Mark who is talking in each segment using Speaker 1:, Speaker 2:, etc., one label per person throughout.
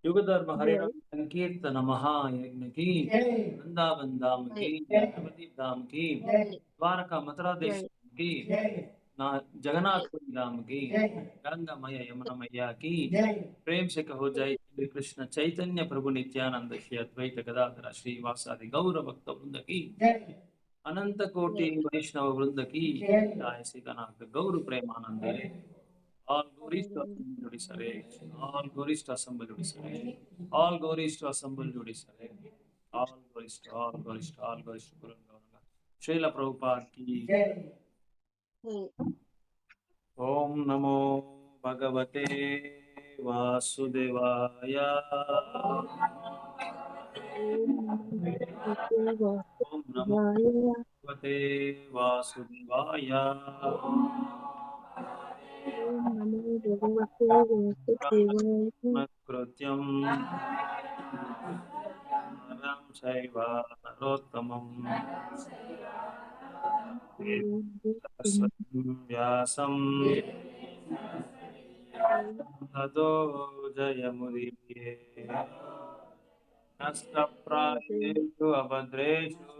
Speaker 1: युगधर्म हरिणाम
Speaker 2: जय
Speaker 1: संकीर्तन महायज्ञ की, वृंदावन धाम
Speaker 2: जय
Speaker 1: की, नवदीप धाम की,
Speaker 2: जय
Speaker 1: द्वारका मथुरा देश
Speaker 2: जय
Speaker 1: की,
Speaker 2: जय
Speaker 1: जगन्नाथपुरी धाम की, गंगा मैया यमुना मैया की, प्रेम से कहो जय श्री कृष्ण चैतन्य प्रभु नित्यानंद श्री अद्वैत गदाधर श्रीवासादि गौर भक्त वृंद की, अनंत कोटि
Speaker 2: जय
Speaker 1: वैष्णव वृंद की जय, सीतानाथ गौर प्रेमानंदे। All glories to assemble Judiciary. All glories to assemble Judiciary. All glories to assemble Judiciary. All glories to all glories to all glories to Guru Gauranga. Srila Prabhupada की।
Speaker 2: जय
Speaker 1: ओम नमो भगवते वासुदेवाय।
Speaker 2: ओम नमो भगवते
Speaker 1: ओम नमो
Speaker 2: वासुदेवाय।
Speaker 1: भगवते वासुदेवाय।
Speaker 2: ओम नमो भगवते वासुदेवाय।
Speaker 1: कृत्यं नरं चैव नरोत्तमम् सरस्वतीं व्यासं ततो जयमुदीरये। नष्टप्रायेषु अभद्रेषु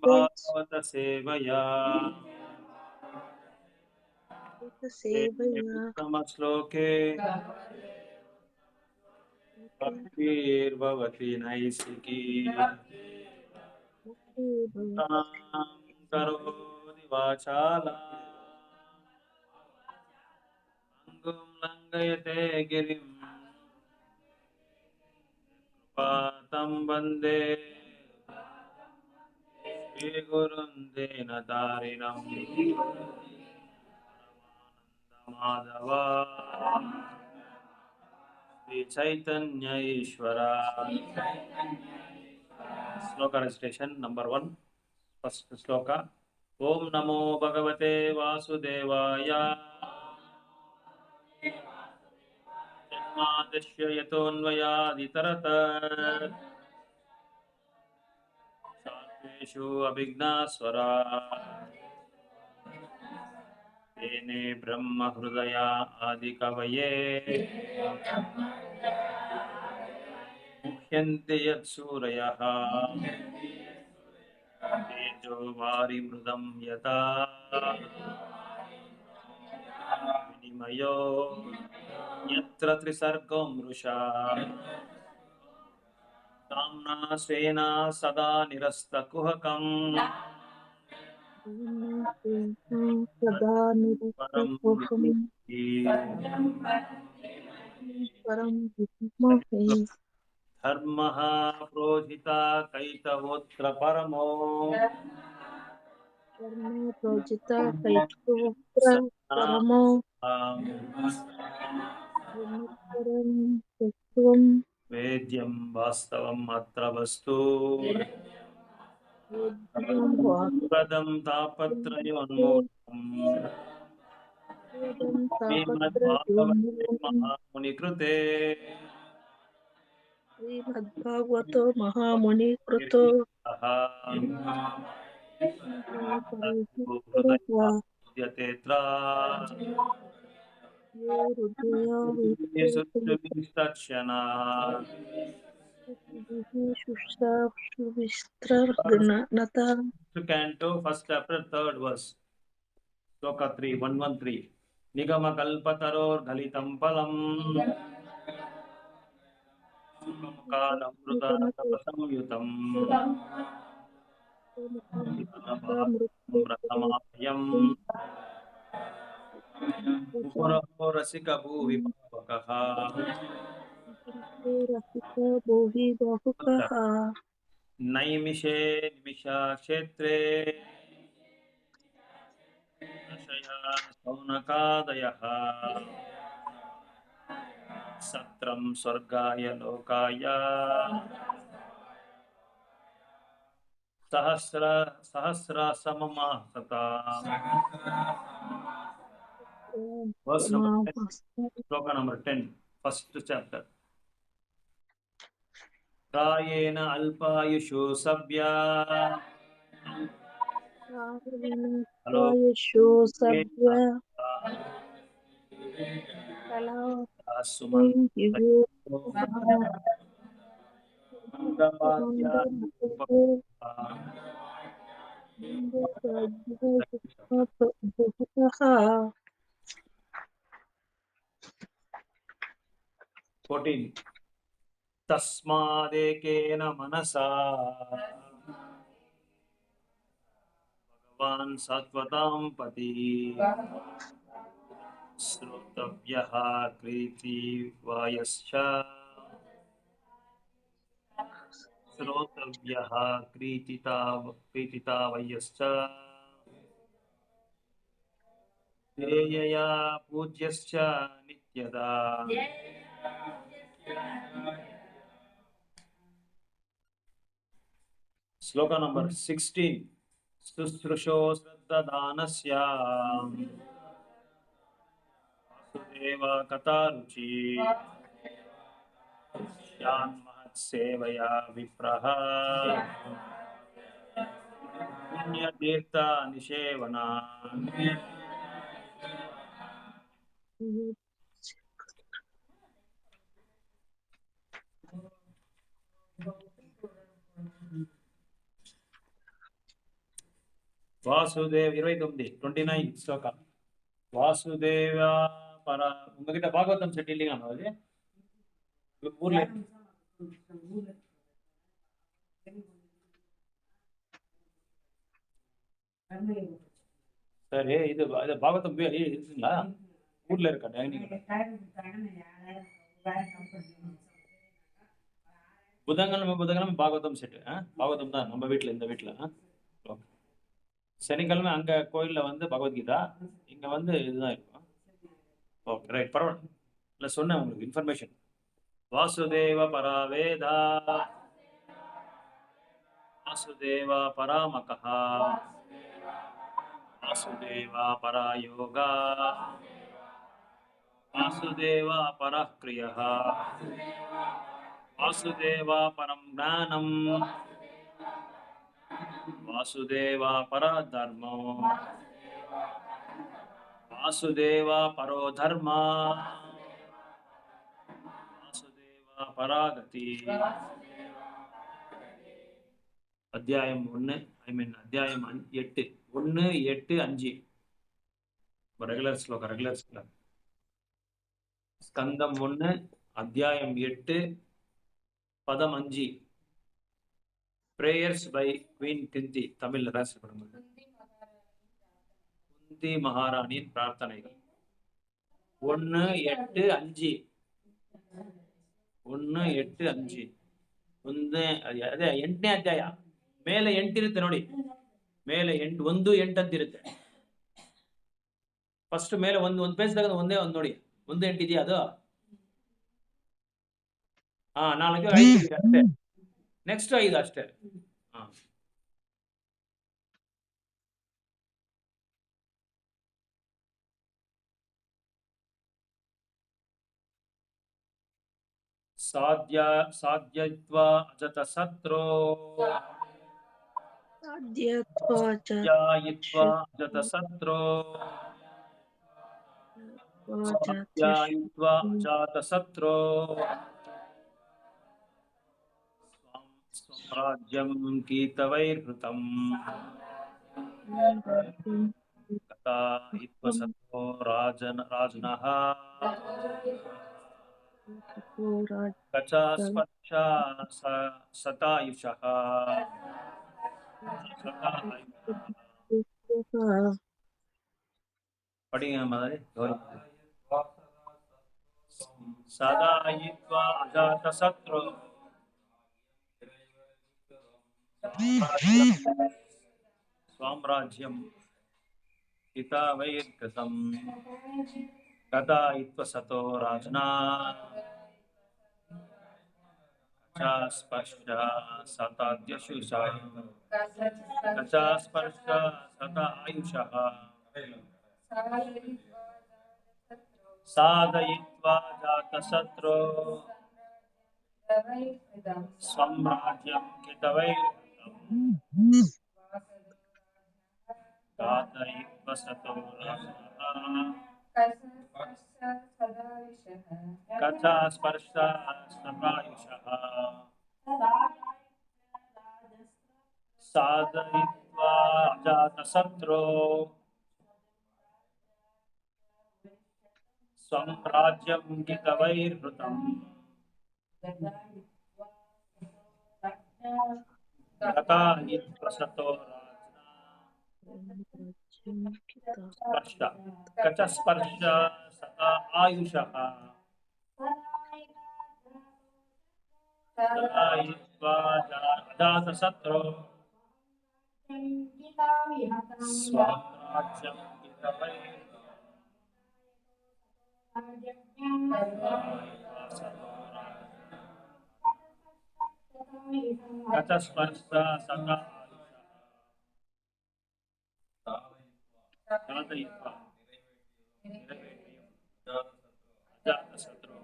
Speaker 1: भागवत सेवया
Speaker 2: सेवया
Speaker 1: उत्तमश्लोके भक्तिर्भवति नैष्ठिकी। तां करोति वाचालां अङ्गुं लङ्घयते गिरिं पातं वन्दे श्रीगुरुं दीनतारिणं। माधव श्री चैतन्य ईश्वरा। श्लोक रजिस्ट्रेशन नंबर 1 फर्स्ट श्लोक। ओम नमो भगवते वासुदेवाय। जन्माद्यस्य यतोऽन्वयादितरतः शास्त्रेषु अभिज्ञास्वराः तेने ब्रह्म हृदया आदिकवये मुह्यन्ते यत्सूरयः तेजो वारिमृदं यथा विनिमयो यत्र त्रिसर्गो मृषा ताम्ना स्वेन सदा निरस्तकुहकम्
Speaker 2: सदा
Speaker 1: परं
Speaker 2: निरस्तकोऽहम्
Speaker 1: विद्धि।
Speaker 2: परं विद्महे।
Speaker 1: धर्मः प्रोहिता कैतवोऽत्र परमो
Speaker 2: कर्म प्रोजिता कैतवोऽत्र परमो गुणपरं तत्त्वं
Speaker 1: वेद्यं वास्तवम् अत्र वस्तु
Speaker 2: वेद्यं
Speaker 1: पदं
Speaker 2: वाक्यं
Speaker 1: तापत्रयोन्मूलम् श्रीमद्भागवते
Speaker 2: तापत्रयोन्मूलम्।
Speaker 1: महामुनिकृते
Speaker 2: श्रीमद्भागवतो महामुनिकृतो
Speaker 1: हृदयेऽत्र
Speaker 2: ये हृदया विश्वसितभिः
Speaker 1: सुष्ठुभिस्तत्क्षणा
Speaker 2: शुश्रावशुविस्त्रघ्नता।
Speaker 1: Canto first chapter third verse Sloka 3 113 निगमकल्पतरोर्गलितं फलम् कालमृतातपसंयुतम् रसमायम् मुहुरहो रसिकभूविभावकः
Speaker 2: रसिका भोहि बहुकः।
Speaker 1: नैमिषे निमिषाक्षेत्रे ऋषया शौनकादयः सत्रं स्वर्गाय लोकाय सहस्रासममासता। Verse number 10, sloka number 10, first chapter. कायेन अल्पायुषो सभ्या
Speaker 2: यशो
Speaker 1: अलोके
Speaker 2: सभ्य
Speaker 1: तस्मादेकेन मनसा भगवान् सत्वतां पति श्रोतव्यः कृतिवायश्च श्रोतव्यः कृतितावयश्च ध्येयया पूज्यश्च नित्यदा श्लोक नंबर 16 शुश्रूषो श्रद्धादानस्य वासुदेव कथारुचि महत्सेवया विप्रः पुण्यतीर्थ निषेवना வாசுதேவ் 29 ஸ்லோகா வாசுதேவா பர உங்ககிட்ட பாகவதம் செட் இல்லைங்களா அது ஊர்ல சரி இது பாகவதம் இருக்குங்களா ஊர்ல இருக்கா டைனிங் புதன்கிழமை பாகவதம் செட்டு பாகவதம் தான் நம்ம வீட்டுல இந்த வீட்டுல சனிக்கிழமை அங்க கோயில்ல வந்து பகவத்கீதா இங்க வந்து இதுதான் இருக்கும் ஓகே ரைட் பரவாயில்ல இல்ல சொன்னேன் உங்களுக்கு இன்ஃபர்மேஷன் வாசுதேவ பராவேதா வாசுதேவ பராமகா வாசுதேவ பராயோகா வாசுதேவ பரக்ரியः वासुदेव परम ज्ञानम वासुदेव पर धर्म वासुदेव परो धर्म वासुदेव परागति अध्यायम 1 अध्यायम 8 1 8 5 रेगुलर श्लोक स्कंदम 1 अध्यायम 8 पदम 5 prayers by Queen Kunti தமிழ்ல ராசிப்படுங்க குந்தி மகாராணியின் பிரார்த்தனைகள் 1 8 5 1 8 5 ಅದೇ 8ನೇ ಅಧ್ಯಾಯ ಮೇಲೆ 8 ಇರುತ್ತೆ ನೋಡಿ ಮೇಲೆ 8 1 8 ಅಂತ ಇರುತ್ತೆ ಫಸ್ಟ್ ಮೇಲೆ ಒಂದು ಪೇಜ್ ದಾಗ ಒಂದೇ ಒಂದು ನೋಡಿ 1 8 ಇದೆಯಾ ಅದು 4 5 ಅಷ್ಟೇ ನೆಕ್ಸ್ಟ್ 5 ಅಷ್ಟೇ ಸಾಧ್ಯತ್ವ ಅಜತ ಸತ್ರೋ ಸಾಧ್ಯತ್ವ ಅಜತ ಸತ್ರೋ ಸಾಧ್ಯತ್ವ ಅಜಾತ ಸತ್ರೋ स्वराज्यं कीतवैर्हृतं कथा इत्वसतो राजनः कचा स्पर्शा सतायुषः पढ़िए हमारे सदायित्वा अजातशत्रु स्वाम्राज्यं हितावैर्कृतं कदा इत्वसतो राजना कचा स्पर्शा सताद्यशुषः कचा स्पर्शा सता आयुषः साधयित्वा जातशत्रो स्वराज्यं हितवैर्कृतं घातयित्वा सतो राजनः कथा स्पर्शा समायुषः साधयित्वा अजातशत्रो स्वं राज्यं हितवैर्हृतम् गता हि प्रसतो राजना स्पर्श कच स्पर्श सता आयुषः सदायित्वा अजातशत्रो स्वं राज्यं हितवैर्हृतम् कच स्पर्श सता साधयित्वा अजातशत्रो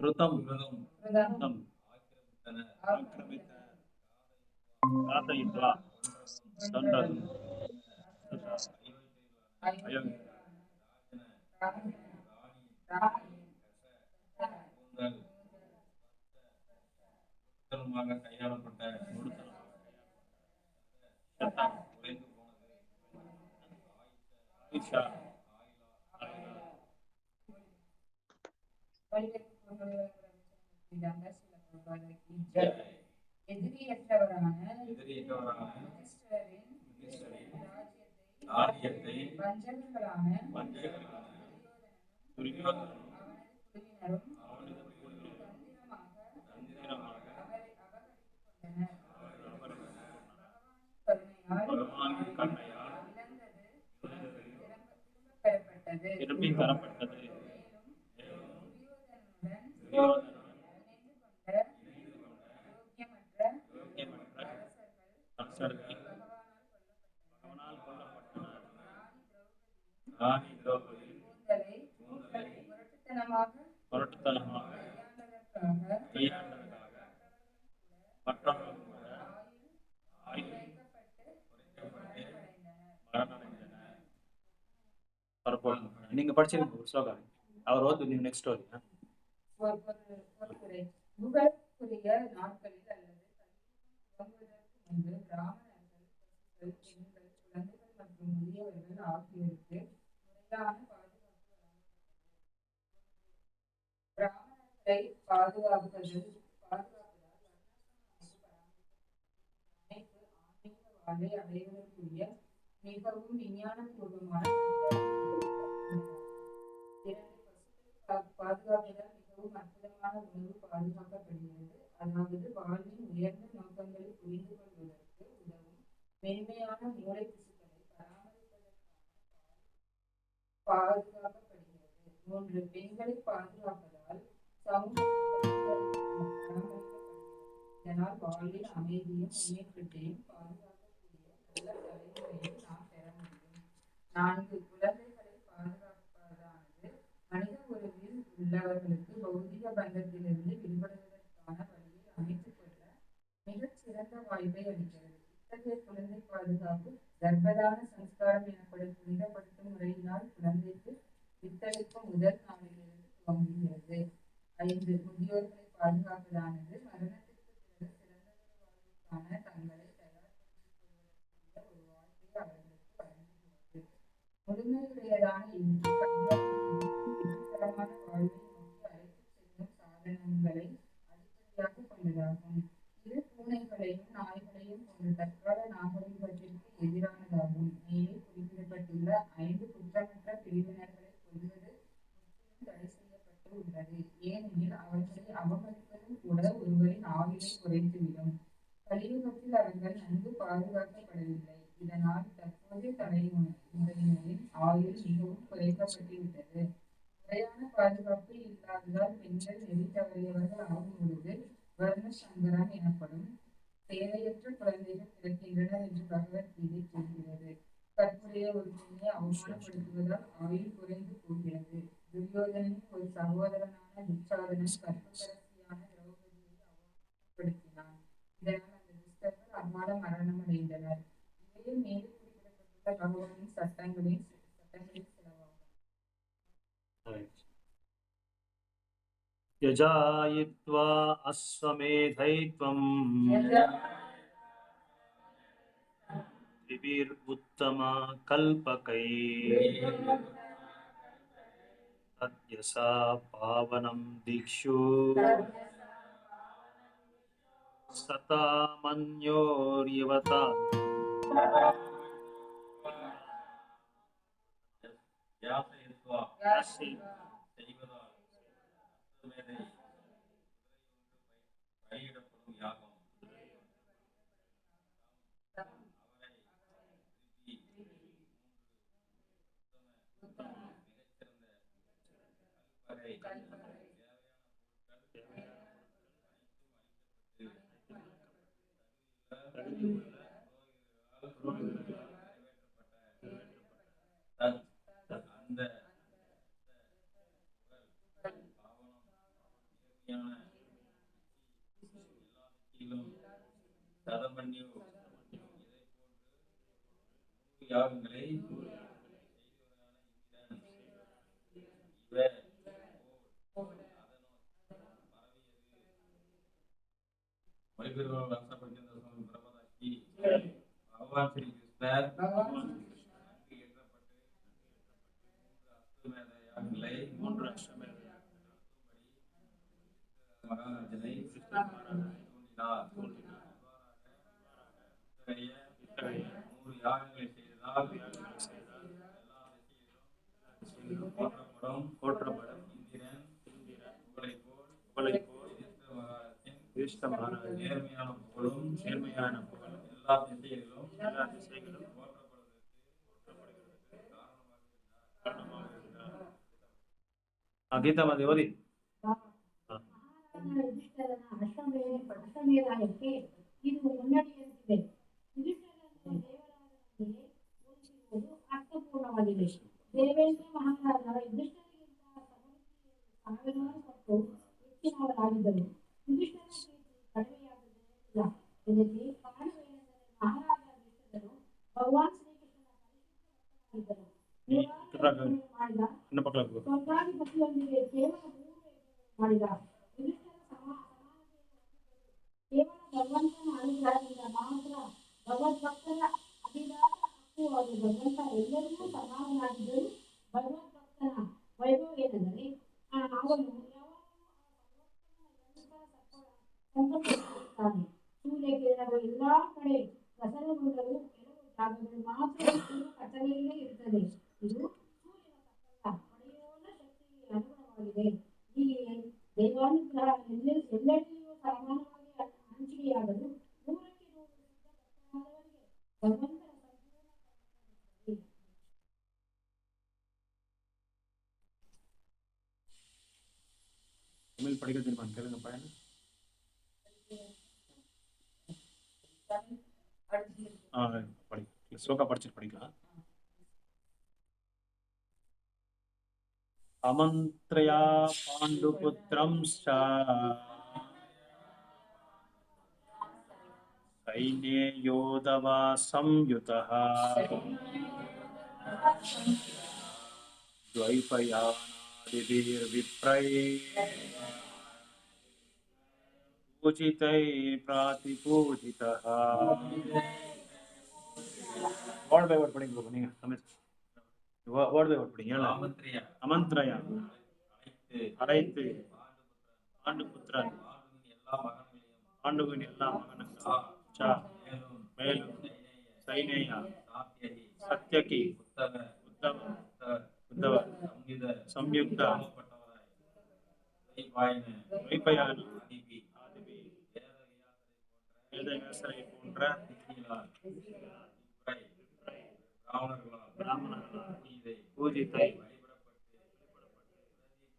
Speaker 1: ऋतं आक्रमित घातयित्वा दण्डं अयं கையாளப்பட்ட ஆயிஷா
Speaker 3: எதிரியற்றவரான
Speaker 1: ராஜ்யத்தை
Speaker 3: வஞ்சகர்களான
Speaker 1: துரியோதனனும்
Speaker 3: அவனது குழுவினரும்
Speaker 1: அவனது குழுவினரும்
Speaker 3: தந்திரமாக
Speaker 1: தந்திரமாக
Speaker 3: அவரை கருணையால்
Speaker 1: பகவானின் கருணையால்
Speaker 3: இழந்தது பெறப்பட்டது.
Speaker 1: திரும்பி தரப்பட்டது.
Speaker 3: துரியோதனனுடன்
Speaker 1: துரியோதனன்
Speaker 3: இணைந்து கொண்ட யோக்கியமற்ற
Speaker 1: அரசர்கள்
Speaker 3: பகவானால்
Speaker 1: பகவானால் கொல்லப்பட்டனர். ராணி திரௌபதி
Speaker 3: கூந்தலை முரட்டுத்தனமாக
Speaker 1: கையாண்டதற்காக மற்றவர்களும் கூட ஆயுள் குறைக்கப்பட்டு மரணமடைந்தனர். பரப்போம் நீங்க படிச்சிருக்கீங்க ஒரு ஸ்லோகம் அவர் ஓது நீங்க நெக்ஸ்ட் ஸ்டோரி
Speaker 3: ஒருவரை புகழுக்குரிய நாட்களில் அல்லது துவங்குவதற்கு முன்பு பிராமணர்கள், பசுக்கள், பெண்கள், குழந்தைகள் மற்றும் முதியவர்கள் ஆகியோருக்கு முறையான பாதுகாப்பு வழங்கப்பட்டது. பிராமணர்களை பாதுகாப்பதால் அமைப்பு ஆன்மீக வாழ்வை அடைவதற்குரிய மிகவும் விஞ்ஞானபூர்வமான பாதுகாப்பதால் மிகவும் அற்புதமான உணவு பாதுகாக்கப்படுகிறது. அதாவது வாழ்வின் உயர்ந்த நோக்கங்களை புரிந்து கொள்வதற்கு உதவும் மென்மையான மூளை திசுக்களை பராமரிப்பதற்கான பாதுகாக்கப்படுகிறது. 3. பெண்களை பாதுகாப்பதால் சமூக பராமரிக்கப்படுகிறது. இதனால் வாழ்வில் அமைதியும் முன்னேற்றத்தையும் பாதுகாக்கக்கூடிய நல்ல தலைமுறையை நாம் பெற முடியும். 4. குழந்தைகளை பாதுகாப்பதானது மனித உறவில் உள்ளவர்களுக்கு பௌதிக பந்தத்திலிருந்து விடுபடுவதற்கான வழியை அமைத்துக் கொள்ள மிகச் சிறந்த வாய்ப்பை அளிக்கிறது. இத்தகைய குழந்தை பாதுகாப்பு கர்ப்பதான சம்ஸ்காரம் எனப்படும் புனிதப்படுத்தும் முறையினால் குழந்தைக்கு வித்தளிக்கும் முதல் நாளிலிருந்து துவங்குகிறது. 5. முதியோர்களை பாதுகாப்பதானது மரணத்திற்கு பிறகு சிறந்த வாழ்வுக்கான தங்களை தயார்படுத்திக் கொள்வதற்குரிய ஒரு வாய்ப்பை அவர்களுக்கு வழங்குகிறது. முழுமையுடையதான வெற்றிகரமான வாழ்வை நோக்கி அழைத்துச் செல்லும் சாதனங்களை அடிப்படையாக கொண்டதாகும். இது பூனைகளையும் நாய்களையும் போன்ற தற்கால நாகரிகத்திற்கு எதிரானதாகும். மேலே குறிப்பிடப்பட்டுள்ள 5 குற்றமற்ற பிரிவினர்களை கொல்வது முற்றிலும் தடை செய்யப்பட்டு உள்ளது. ஏனெனில் அவர்களை அவமதிப்பதும் கூட ஒருவரின் ஆயுளை குறைத்துவிடும். கலியுகத்தில் அவர்கள் நன்கு பாதுகாக்கப்படவில்லை. இதனால் தற்போதைய தலைமுறையினரின் ஆயுள் மிகவும் குறைக்கப்பட்டுவிட்டது. முறையான பாதுகாப்பு இல்லாததால் பெண்கள் நெறி தவறியவர்கள் ஆகும் பொழுது வர்ண சங்கரம் எனப்படும் தேவையற்ற குழந்தைகள் பிறக்கின்றனர் என்று பகவத்கீதை கூறுகிறது. கற்புடைய ஒரு பெண்ணை அவமானப்படுத்துவதால் ஆயுள் குறைந்து போகிறது. துரியோதனின் ஒரு சகோதரனான துச்சாதனன் கற்புக்கரசியான திரௌபதியை பகவானின் சட்டங்களின் செலவாகும்.
Speaker 1: யஜாயித்வா அஸ்வமேதைத்வம் திவிர் உத்தமா கல்பகை தத்யசா பாவனம் தீக்ஷு சதா மன்யோர்யவதா
Speaker 4: செய்வதால் பலியிடப்படும் யாகம் அந்த யாகங்களை பகவான் ஸ்ரீ கிருஷ்ணர் யாகங்களை 3 அஸ்வமேத மகாராஜனை தூண்டினார். 100 யாகங்களை செய்ததால் போற்றப்படும் இந்திரன் புகழை போல் யுதிஷ்ட மகாராஜின் நேர்மையான புகழும் எல்லா திசைகளிலும் போற்றப்படுவதற்கு காரணமாக இருந்தார்.
Speaker 1: கீதாமதி ஓதி.
Speaker 5: ಅಶ್ವಮೇಧಕ್ಕೆ ಇದು ಮುನ್ನಡೆಯುತ್ತಿದೆ. ಯುಧಿಷ್ಠಿರನ ದೇವರಾಜನಿಗೆ ಹೋಲಿಸಿರುವುದು ಅರ್ಥಪೂರ್ಣವಾಗಿದೆ. ದೇವೇಂದ್ರ ಮಹಾರಾಜ ಯುಧಿಷ್ಠಿರಗಿಂತ ಸಾವಿರಾರು ಪಟ್ಟು ಹೆಚ್ಚಿನವರಾಗಿದ್ದರು. ಯುಧಿಷ್ಠಿರನ ಪ್ರೀತಿ ಕಡಿಮೆಯಾಗುವುದಿಲ್ಲ. ಇದಕ್ಕೆ ಕಾರಣವೇನೆಂದರೆ ಮಹಾರಾಜ ಯುಧಿಷ್ಠಿರನು ಭಗವಾನ್ ಶ್ರೀಕೃಷ್ಣನ ಪರಿಶುದ್ಧ ಭಕ್ತನಾಗಿದ್ದರು. ಮಾಡಿದ ಸ್ವರ್ಗಾಧಿಪತಿಯೊಂದಿಗೆ ಕೇವಲ 3 ಮಾಡಿದ. ಯುಧಿಷ್ಠಿರ ಕೇವಲ ಭಗವಂತನ ಅನುಗ್ರಹದಿಂದ ಮಾತ್ರ ಭಗವದ್ಭಕ್ತರ ಅಭಿಲಾಷ ಹಕ್ಕು ಹಾಗೂ ಭಗವಂತ ಎಲ್ಲರಿಗೂ ಸಮಾನನಾಗಿದ್ದರೂ ಭಗವದ್ಭಕ್ತನ ವೈಭವ ಏನೆಂದರೆ ಅವನು ಸಂಪರ್ಕಿಸುತ್ತಾನೆ. ಸೂರ್ಯ ಕಿರಣಗಳು ಎಲ್ಲಾ ಕಡೆ ಪ್ರಸರಣಗೊಂಡರೂ ಕೆಲವು ಜಾಗಗಳು ಮಾತ್ರ ಕತ್ತಲೆಯಲ್ಲೇ ಇರುತ್ತದೆ. ಇದು ಸೂರ್ಯನ ತಕ್ಕಲ್ಲ ಪಡೆಯೋಣ ಶಕ್ತಿಗೆ ಅನುಗುಣವಾಗಿದೆ. ಹೀಗೆ ದೈವಾನುಗ್ರಹ ಎಲ್ಲೆಡೆಯೂ ಸಮಾನವಾಗಿ ಹಂಚಿಕೆಯಾಗಲು 100ಕ್ಕೆ 100 ಶುದ್ಧ ಭಕ್ತರಾದವರಿಗೆ ಭಗವಂತನ ಸಂಪೂರ್ಣ
Speaker 1: தமிழ் படிக்க தெரியுமா கேளுங்க பையன். படி ஸ்லோகா படிச்சுட்டு படிக்கலாம். அமந்த்ரயா பாண்டுபுத்திரம் சைன்யே யோதவா சம்யுதः द्वैपयानादिभिर्विप्रै पूजितै प्रातिपूजितः. वर्ड बाय वर्ड पढ़ेंगे நீங்க தமிழ் वर्ड बाय वर्ड படிங்க. அமந்த்ரயா அழைத்து பாண்டுபுத்திரன் பாண்டுவின் எல்லா மகன்களும் மேலும் சைனேயா சத்யகி உத்தவ சம்யுக்த வைபயான ஆதிபி வேதவியாசரை போன்ற பிராமணர்களால் பூஜித்தை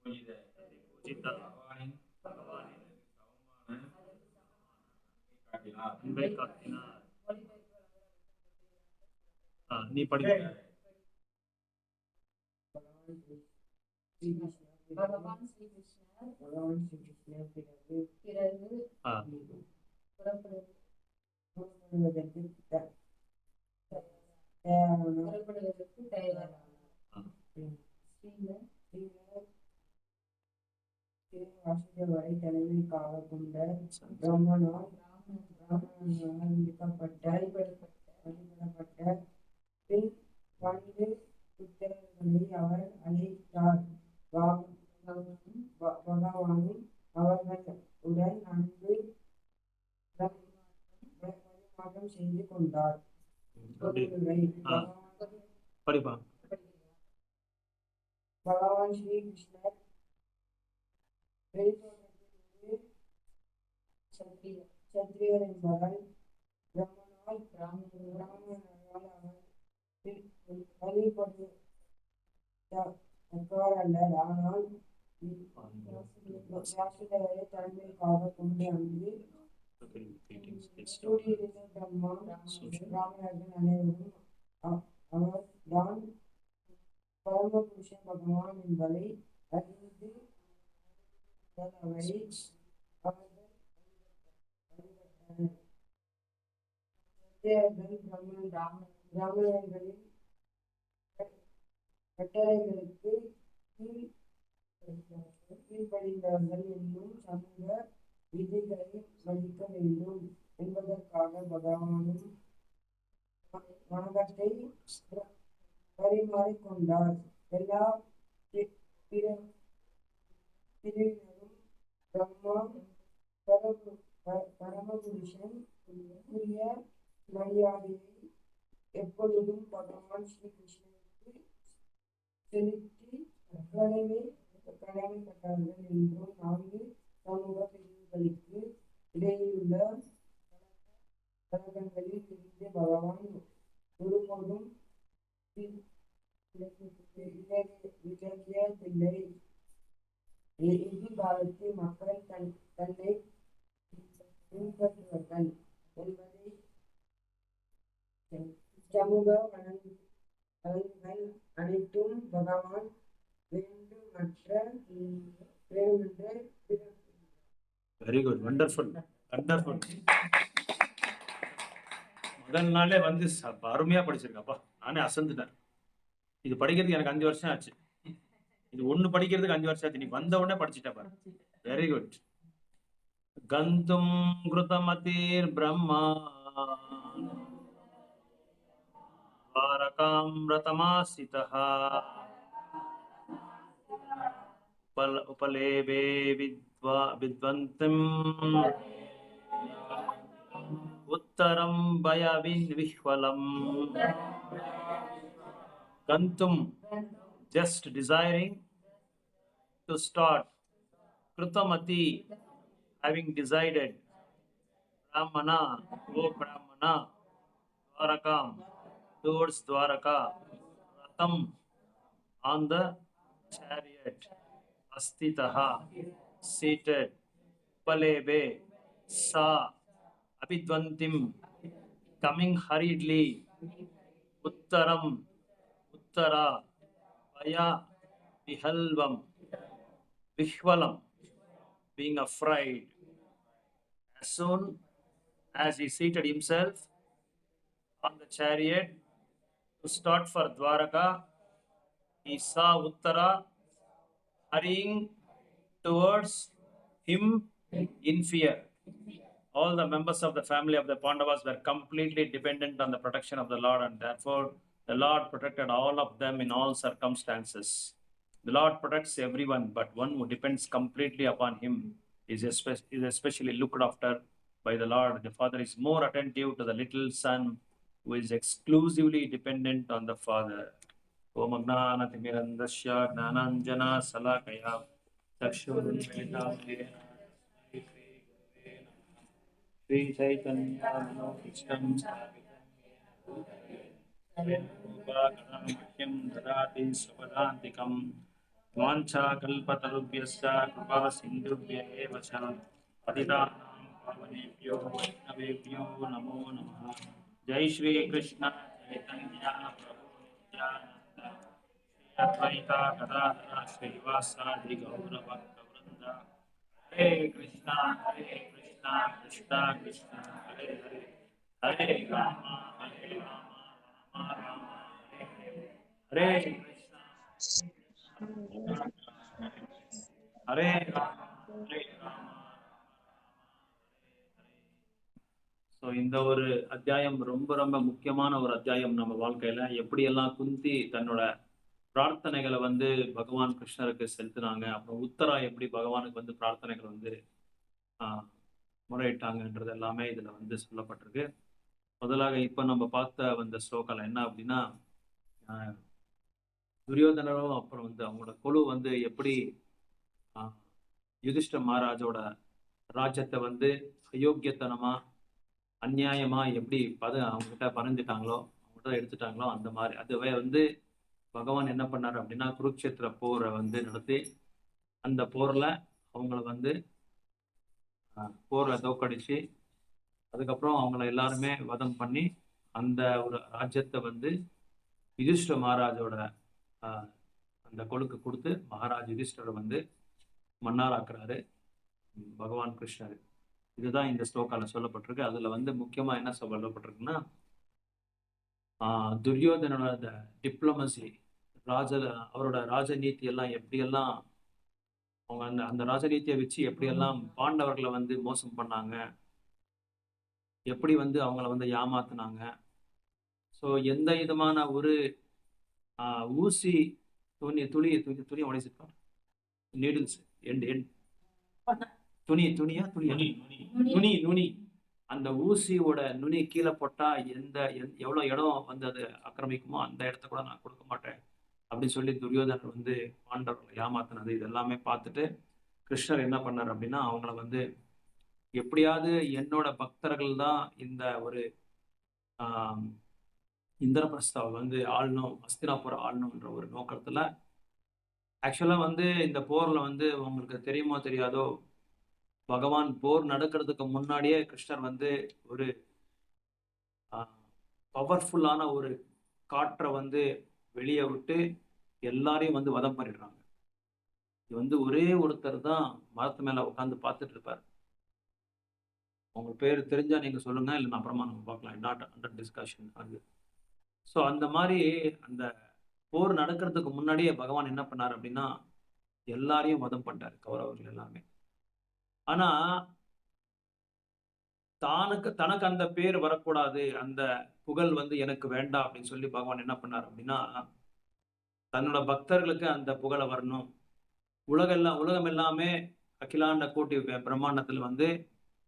Speaker 1: பூஜித்த பகவானின் அன்பை காட்டினார். நீ படி.
Speaker 3: பகவான் ஸ்ரீ கிருஷ்ணர் பிறகு புறப்படுவதற்கு புறப்படுவதற்கு தயாரானார். ஸ்ரீலர் வாசுதேவரை தலைமைக்காக கொண்ட பிரம்மனால் வழிபடப்பட்ட பின் 12 புத்திரர்களை அவர் அழைத்தார். பகவானும் அவர்களுடன் அன்பு பரிமாற்றம் செய்து கொண்டார். பகவான் ஸ்ரீ கிருஷ்ணர் வெளித்தோற்றத்திலிருந்து சத்திரியர் என்பதால் பிரம்மனால் பிராமணரால் அவர் வழிபடுவார் அல்லர். ஆனால் வாசுதேவரை தலைமைக்காக கொண்டு அங்கு கூடியிருந்த பிராமணர்கள் அனைவரும் அவர் தான் பரமபுருஷன் பகவான் என்பதை அறிந்து அவரை அவர்கள் வழிபட்டனர். சத்திரியர்கள் பிராமணர்களின் கட்டளைகளுக்கு கீழ்ப்படிந்தவர்கள் என்னும் சமூக விதிகளை மதிக்க வேண்டும் என்பதற்காக பகவானும் வணக்கத்தை பரிமாறிக்கொண்டார். எல்லா பிரிவினரும் பிரம்மா பரமபுருஷன் உரிய மரியாதையை எப்பொழுதும் பகவான் ஸ்ரீ கிருஷ்ணனுக்கு செலுத்தி கடமைப்பட்டார்கள் என்றும் 4 சமூக பிரிவுகளுக்கு இடையிலுள்ள கழகங்களில் இருந்து பகவான் ஒருபோதும் விலகியதில்லை. எதிர்காலத்தில் மக்கள் தன்னை பின்பற்றுவார்கள் என்பதை சமூக வழங்குகள் அனைத்தும் பகவான் வேண்டுமென்று
Speaker 1: வெரி குட், வண்டர்ஃபுல் வண்டர்ஃபுல். முதல் நாளே வந்து அருமையா படிச்சிருக்கப்பா. நானே அசந்துட்டேன். இது படிக்கிறதுக்கு எனக்கு 5 வருஷம் ஆச்சு. இது ஒண்ணு படிக்கிறதுக்கு 5 வருஷம் ஆச்சு. நீ வந்த உடனே படிச்சுட்டா பாரு. Very good. கந்தும் கிருதமதிர் பிரம்மா வாரகாம்ரதமாசிதஹ உபலேபே வித்வந்திம் உத்தரம் பயவிஹ்வலம். Gantum, just desiring to start. Kritamati, having decided. Brahmana, O Brahmana. Dwarakam, towards Dwaraka. Ratam, on the chariot. Astitaha, seated. Palebe, sa. Abhidvantim, coming hurriedly. Uttaram, Uttara, Vaya, Vihalvam, Vihvalam, being afraid. As soon as he seated himself on the chariot to start for Dwaraka, he saw Uttara hurrying towards him in fear. All the members of the family of the Pandavas were completely dependent on the protection of the Lord, and therefore the Lord protected all of them in all circumstances. The Lord protects everyone, but one who depends completely upon him is especially looked after by the Lord. The Father is more attentive to the little son who is exclusively dependent on the Father. Om Agnanatimirandasya Gnananjana Salakaya Chakshurunmilitam Sri Chaitanya Manokishtam Upakanamakyam Dadati Sapadantikam Vancha Kalpatarubhyasya Kripa Sindhubhya Eva Cha Patitanam Pavanebhyo Vaishnavebhyo Namo Namaha. Jai Shri Krishna Chaitanya Prabhu Nityananda Shri Advaita Gadadhara Srivasadi Gaura Bhakta Vrinda. Hare Krishna Krishna Krishna Hare Hare Hare Rama Rama Rama Hare Krishna Hare Rama Hare Rama. So இந்த ஒரு அத்தியாயம் ரொம்ப ரொம்ப முக்கியமான ஒரு அத்தியாயம் நம்ம வாழ்க்கையில. எப்படியெல்லாம் குந்தி தன்னோட பிரார்த்தனைகளை வந்து பகவான் கிருஷ்ணருக்கு செலுத்தினாங்க, அப்புறம் உத்தரா எப்படி பகவானுக்கு வந்து பிரார்த்தனைகள் வந்து ஆஹ், முறையிட்டாங்கன்றது எல்லாமே இதுல வந்து சொல்லப்பட்டிருக்கு. முதலாக இப்ப நம்ம பார்த்த வந்த ஸ்லோகால என்ன அப்படின்னா, ஆஹ், துரியோதனரும் அப்புறம் வந்து அவங்களோட குழு வந்து எப்படி ஆஹ், யுதிஷ்ட மகாராஜோட ராஜ்யத்தை வந்து அயோக்கியத்தனமா அநியாயமா எப்படி அவங்ககிட்ட பறந்துட்டாங்களோ, அவங்ககிட்ட எடுத்துட்டாங்களோ, அந்த மாதிரி அதுவே வந்து பகவான் என்ன பண்ணாரு அப்படின்னா குருக்ஷேத்திர போரை வந்து நடத்தி அந்த போர்ல அவங்கள வந்து போரை தோக்கடிச்சு அதுக்கப்புறம் அவங்கள எல்லாருமே வதம் பண்ணி அந்த ஒரு ராஜ்யத்தை வந்து யுதிஷ்ட மகாராஜோட ஆஹ், அந்த கொழுக்கு கொடுத்து மகாராஜ் யுதிஷ்டரை வந்து மன்னாராக்குறாரு பகவான் கிருஷ்ணர். இதுதான் இந்த ஸ்லோகால சொல்லப்பட்டிருக்கு. அதுல வந்து முக்கியமா என்ன சொல்லப்பட்டிருக்குன்னா, துரியோதனோட டிப்ளமசி ராஜ அவரோட ராஜநீதி எல்லாம் எப்படியெல்லாம் அவங்க அந்த அந்த ராஜநீதியை வச்சு எப்படியெல்லாம் பாண்டவர்களை வந்து மோசம் பண்ணாங்க, எப்படி வந்து அவங்கள வந்து ஏமாத்துனாங்க. ஸோ எந்த விதமான ஒரு ஊசி துணி உடைச்சிருப்பாங்க, நீடில்ஸ் எண்ட் எண்ட் துணியா நுனி அந்த ஊசியோட நுனி கீழே போட்டா எவ்வளவு இடம் வந்து அது ஆக்கிரமிக்குமோ அந்த இடத்த கூட நான் கொடுக்க மாட்டேன் அப்படின்னு சொல்லி துரியோதனர் வந்து பாண்டவர்களை ஏமாத்தினது இது எல்லாமே பார்த்துட்டு கிருஷ்ணர் என்ன பண்ணார் அப்படின்னா, அவங்கள வந்து எப்படியாவது என்னோட பக்தர்கள் தான் இந்த ஒரு ஆஹ் இந்திரபிரஸ்தாவை வந்து ஆளணும், அஸ்தினாபுரம் ஆளணும்ன்ற ஒரு நோக்கத்துல ஆக்சுவலா வந்து இந்த போர்ல வந்து உங்களுக்கு தெரியுமோ தெரியாதோ, பகவான் போர் நடக்கிறதுக்கு முன்னாடியே கிருஷ்ணர் வந்து ஒரு பவர்ஃபுல்லான ஒரு காற்றை வந்து வெளியே விட்டு எல்லாரையும் வந்து வதம் பண்ணிடுறாங்க. இது வந்து ஒரே ஒருத்தர் தான் மரத்து மேல உட்காந்து பார்த்துட்டு இருப்பார். உங்க பேர் தெரிஞ்சா நீங்க சொல்லுங்க, இல்லை அப்புறமா நம்ம பார்க்கலாம். நாட் அண்டர் டிஸ்கஷன் அது. ஸோ அந்த மாதிரி அந்த போர் நடக்கிறதுக்கு முன்னாடியே பகவான் என்ன பண்ணார் அப்படின்னா எல்லாரையும் வதம் பண்ணிட்டாரு, கௌரவர்கள் எல்லாமே. ஆனா தனக்கு அந்த பேர் வரக்கூடாது, அந்த புகழ் வந்து எனக்கு வேண்டாம் அப்படின்னு சொல்லி பகவான் என்ன பண்ணார் அப்படின்னா, தன்னோட பக்தர்களுக்கு அந்த புகழை வரணும், உலகம் எல்லாமே அகிலாண்ட கோட்டி பிரம்மாண்டத்துல வந்து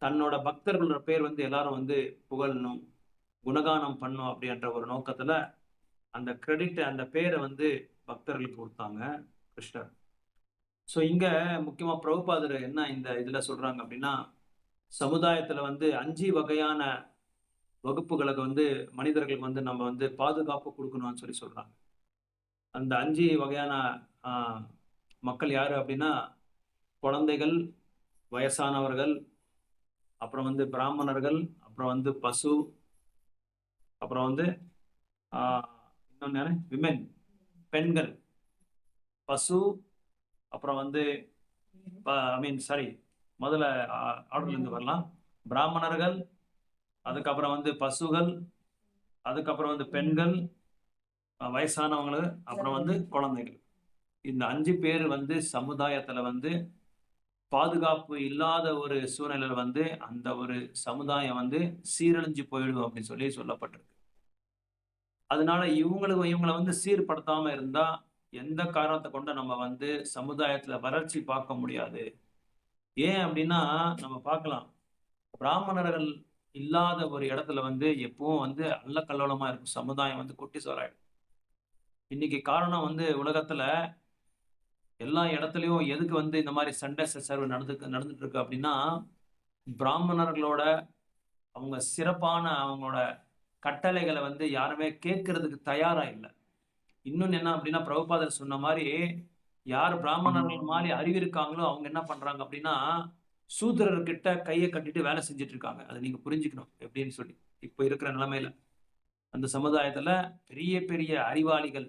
Speaker 1: தன்னோட பக்தர்களோட பேர் வந்து எல்லாரும் வந்து புகழணும், குணகானம் பண்ணும் அப்படின்ற ஒரு நோக்கத்துல அந்த கிரெடிட் அந்த பேரை வந்து பக்தர்களுக்கு கொடுத்தாங்க கிருஷ்ணர். ஸோ இங்க முக்கியமா பிரபுபாதர் என்ன இந்த இதுல சொல்றாங்க அப்படின்னா, சமுதாயத்துல வந்து 5 வகையான வகுப்புகளுக்கு வந்து மனிதர்களுக்கு வந்து நம்ம வந்து பாதுகாப்பு கொடுக்கணும்னு சொல்லி சொல்றாங்க. அந்த 5 வகையான மக்கள் யாரு அப்படின்னா, குழந்தைகள், வயசானவர்கள், அப்புறம் வந்து பிராமணர்கள், அப்புறம் வந்து பசு, அப்புறம் வந்து இன்னொன்னு விமென், பெண்கள், பசு, அப்புறம் வந்து முதல்ல ஆர்டர்ல இருந்து வரலாம். பிராமணர்கள், அதுக்கப்புறம் வந்து பசுகள், அதுக்கப்புறம் வந்து பெண்கள், வயசானவங்க, அப்புறம் வந்து குழந்தைகள். இந்த 5 பேர் வந்து சமுதாயத்துல வந்து பாதுகாப்பு இல்லாத ஒரு சூழ்நிலையில வந்து அந்த ஒரு சமுதாயம் வந்து சீரழிஞ்சு போயிடும் அப்படின்னு சொல்லி சொல்லப்பட்டிருக்கு. அதனால இவங்களை வந்து சீர்படுத்தாம இருந்தா எந்த காரணத்தை கொண்டு நம்ம வந்து சமுதாயத்துல வளர்ச்சி பார்க்க முடியாது. ஏன் அப்படின்னா நம்ம பார்க்கலாம், பிராமணர்கள் இல்லாத ஒரு இடத்துல வந்து எப்பவும் வந்து அல்லக்கல்லோலமா இருக்கும், சமுதாயம் வந்து குட்டி சோறாயிடும். இன்னைக்கு காரணம் வந்து உலகத்துல எல்லா இடத்துலயும் எதுக்கு வந்து இந்த மாதிரி சண்டை சச்சரவு நடந்துட்டு இருக்கு அப்படின்னா, பிராமணர்களோட அவங்க சிறப்பான அவங்களோட கட்டளைகளை வந்து யாருமே கேட்கறதுக்கு தயாரா இல்லை. இன்னொன்னு என்ன அப்படின்னா, பிரபுபாதர் சொன்ன மாதிரி யார் பிராமணர்கள் மாதிரி அறிவு இருக்காங்களோ அவங்க என்ன பண்றாங்க அப்படின்னா சூத்திரர்கிட்ட கையை கட்டிட்டு வேலை செஞ்சுட்டு இருக்காங்க. அதை நீங்க புரிஞ்சுக்கணும் எப்படின்னு சொல்லி. இப்ப இருக்கிற நிலைமையில அந்த சமுதாயத்துல பெரிய பெரிய அறிவாளிகள்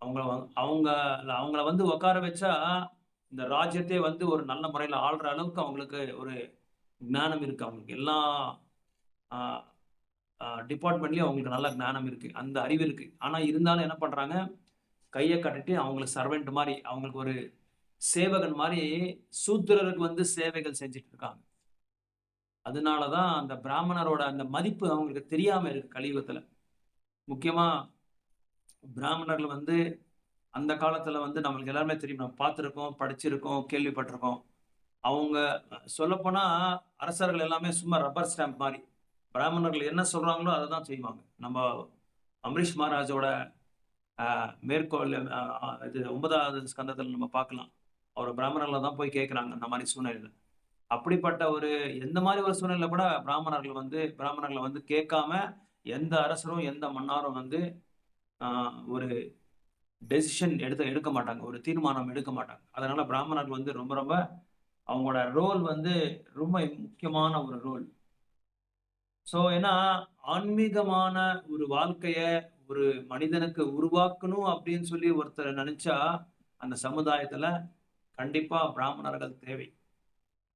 Speaker 1: அவங்கள வந்து உட்கார வச்சா இந்த ராஜ்யத்தை வந்து ஒரு நல்ல முறையில ஆள்ற அளவுக்கு அவங்களுக்கு ஒரு ஞானம் இருக்கு. அவங்களுக்கு எல்லா டிபார்ட்மெண்ட்லேயும் அவங்களுக்கு நல்ல ஞானம் இருக்குது, அந்த அறிவு இருக்குது. ஆனால் இருந்தாலும் என்ன பண்ணுறாங்க, கையை கட்டிட்டு அவங்களுக்கு சர்வெண்ட் மாதிரி, அவங்களுக்கு ஒரு சேவகன் மாதிரி சூத்திரருக்கு வந்து சேவைகள் செஞ்சுட்டு இருக்காங்க. அதனால தான் அந்த பிராமணரோட அந்த மதிப்பு அவங்களுக்கு தெரியாம இருக்கு கலியுகத்துல. முக்கியமா பிராமணர்கள் வந்து அந்த காலத்துல வந்து நம்மளுக்கு எல்லாருமே தெரியும், நம்ம பார்த்துருக்கோம், படிச்சிருக்கோம், கேள்விப்பட்டிருக்கோம். அவங்க சொல்லப்போனா அரசர்கள் எல்லாமே சும்மா ரப்பர் ஸ்டாம்ப் மாதிரி. பிராமணர்கள் என்ன சொல்றாங்களோ அதை தான் செய்வாங்க. நம்ம அம்ரீஷ் மகாராஜோட மேற்கோள் இது 9வது ஸ்கந்தத்தில் நம்ம பார்க்கலாம். அவர் பிராமணர்களை தான் போய் கேட்குறாங்க அந்த மாதிரி சூழ்நிலையில. அப்படிப்பட்ட ஒரு எந்த மாதிரி ஒரு சூழ்நிலையில கூட பிராமணர்களை வந்து கேட்காம எந்த அரசரும் எந்த மன்னாரும் வந்து ஒரு டெசிஷன் எடுக்க மாட்டாங்க, ஒரு தீர்மானம் எடுக்க மாட்டாங்க. அதனால பிராமணர்கள் வந்து ரொம்ப ரொம்ப அவங்களோட ரோல் வந்து ரொம்ப முக்கியமான ஒரு ரோல். ஸோ ஏன்னா ஆன்மீகமான ஒரு வாழ்க்கைய ஒரு மனிதனுக்கு உருவாக்கணும் அப்படின்னு சொல்லி ஒருத்தர் நினைச்சா அந்த சமுதாயத்துல கண்டிப்பா பிராமணர்கள் தேவை.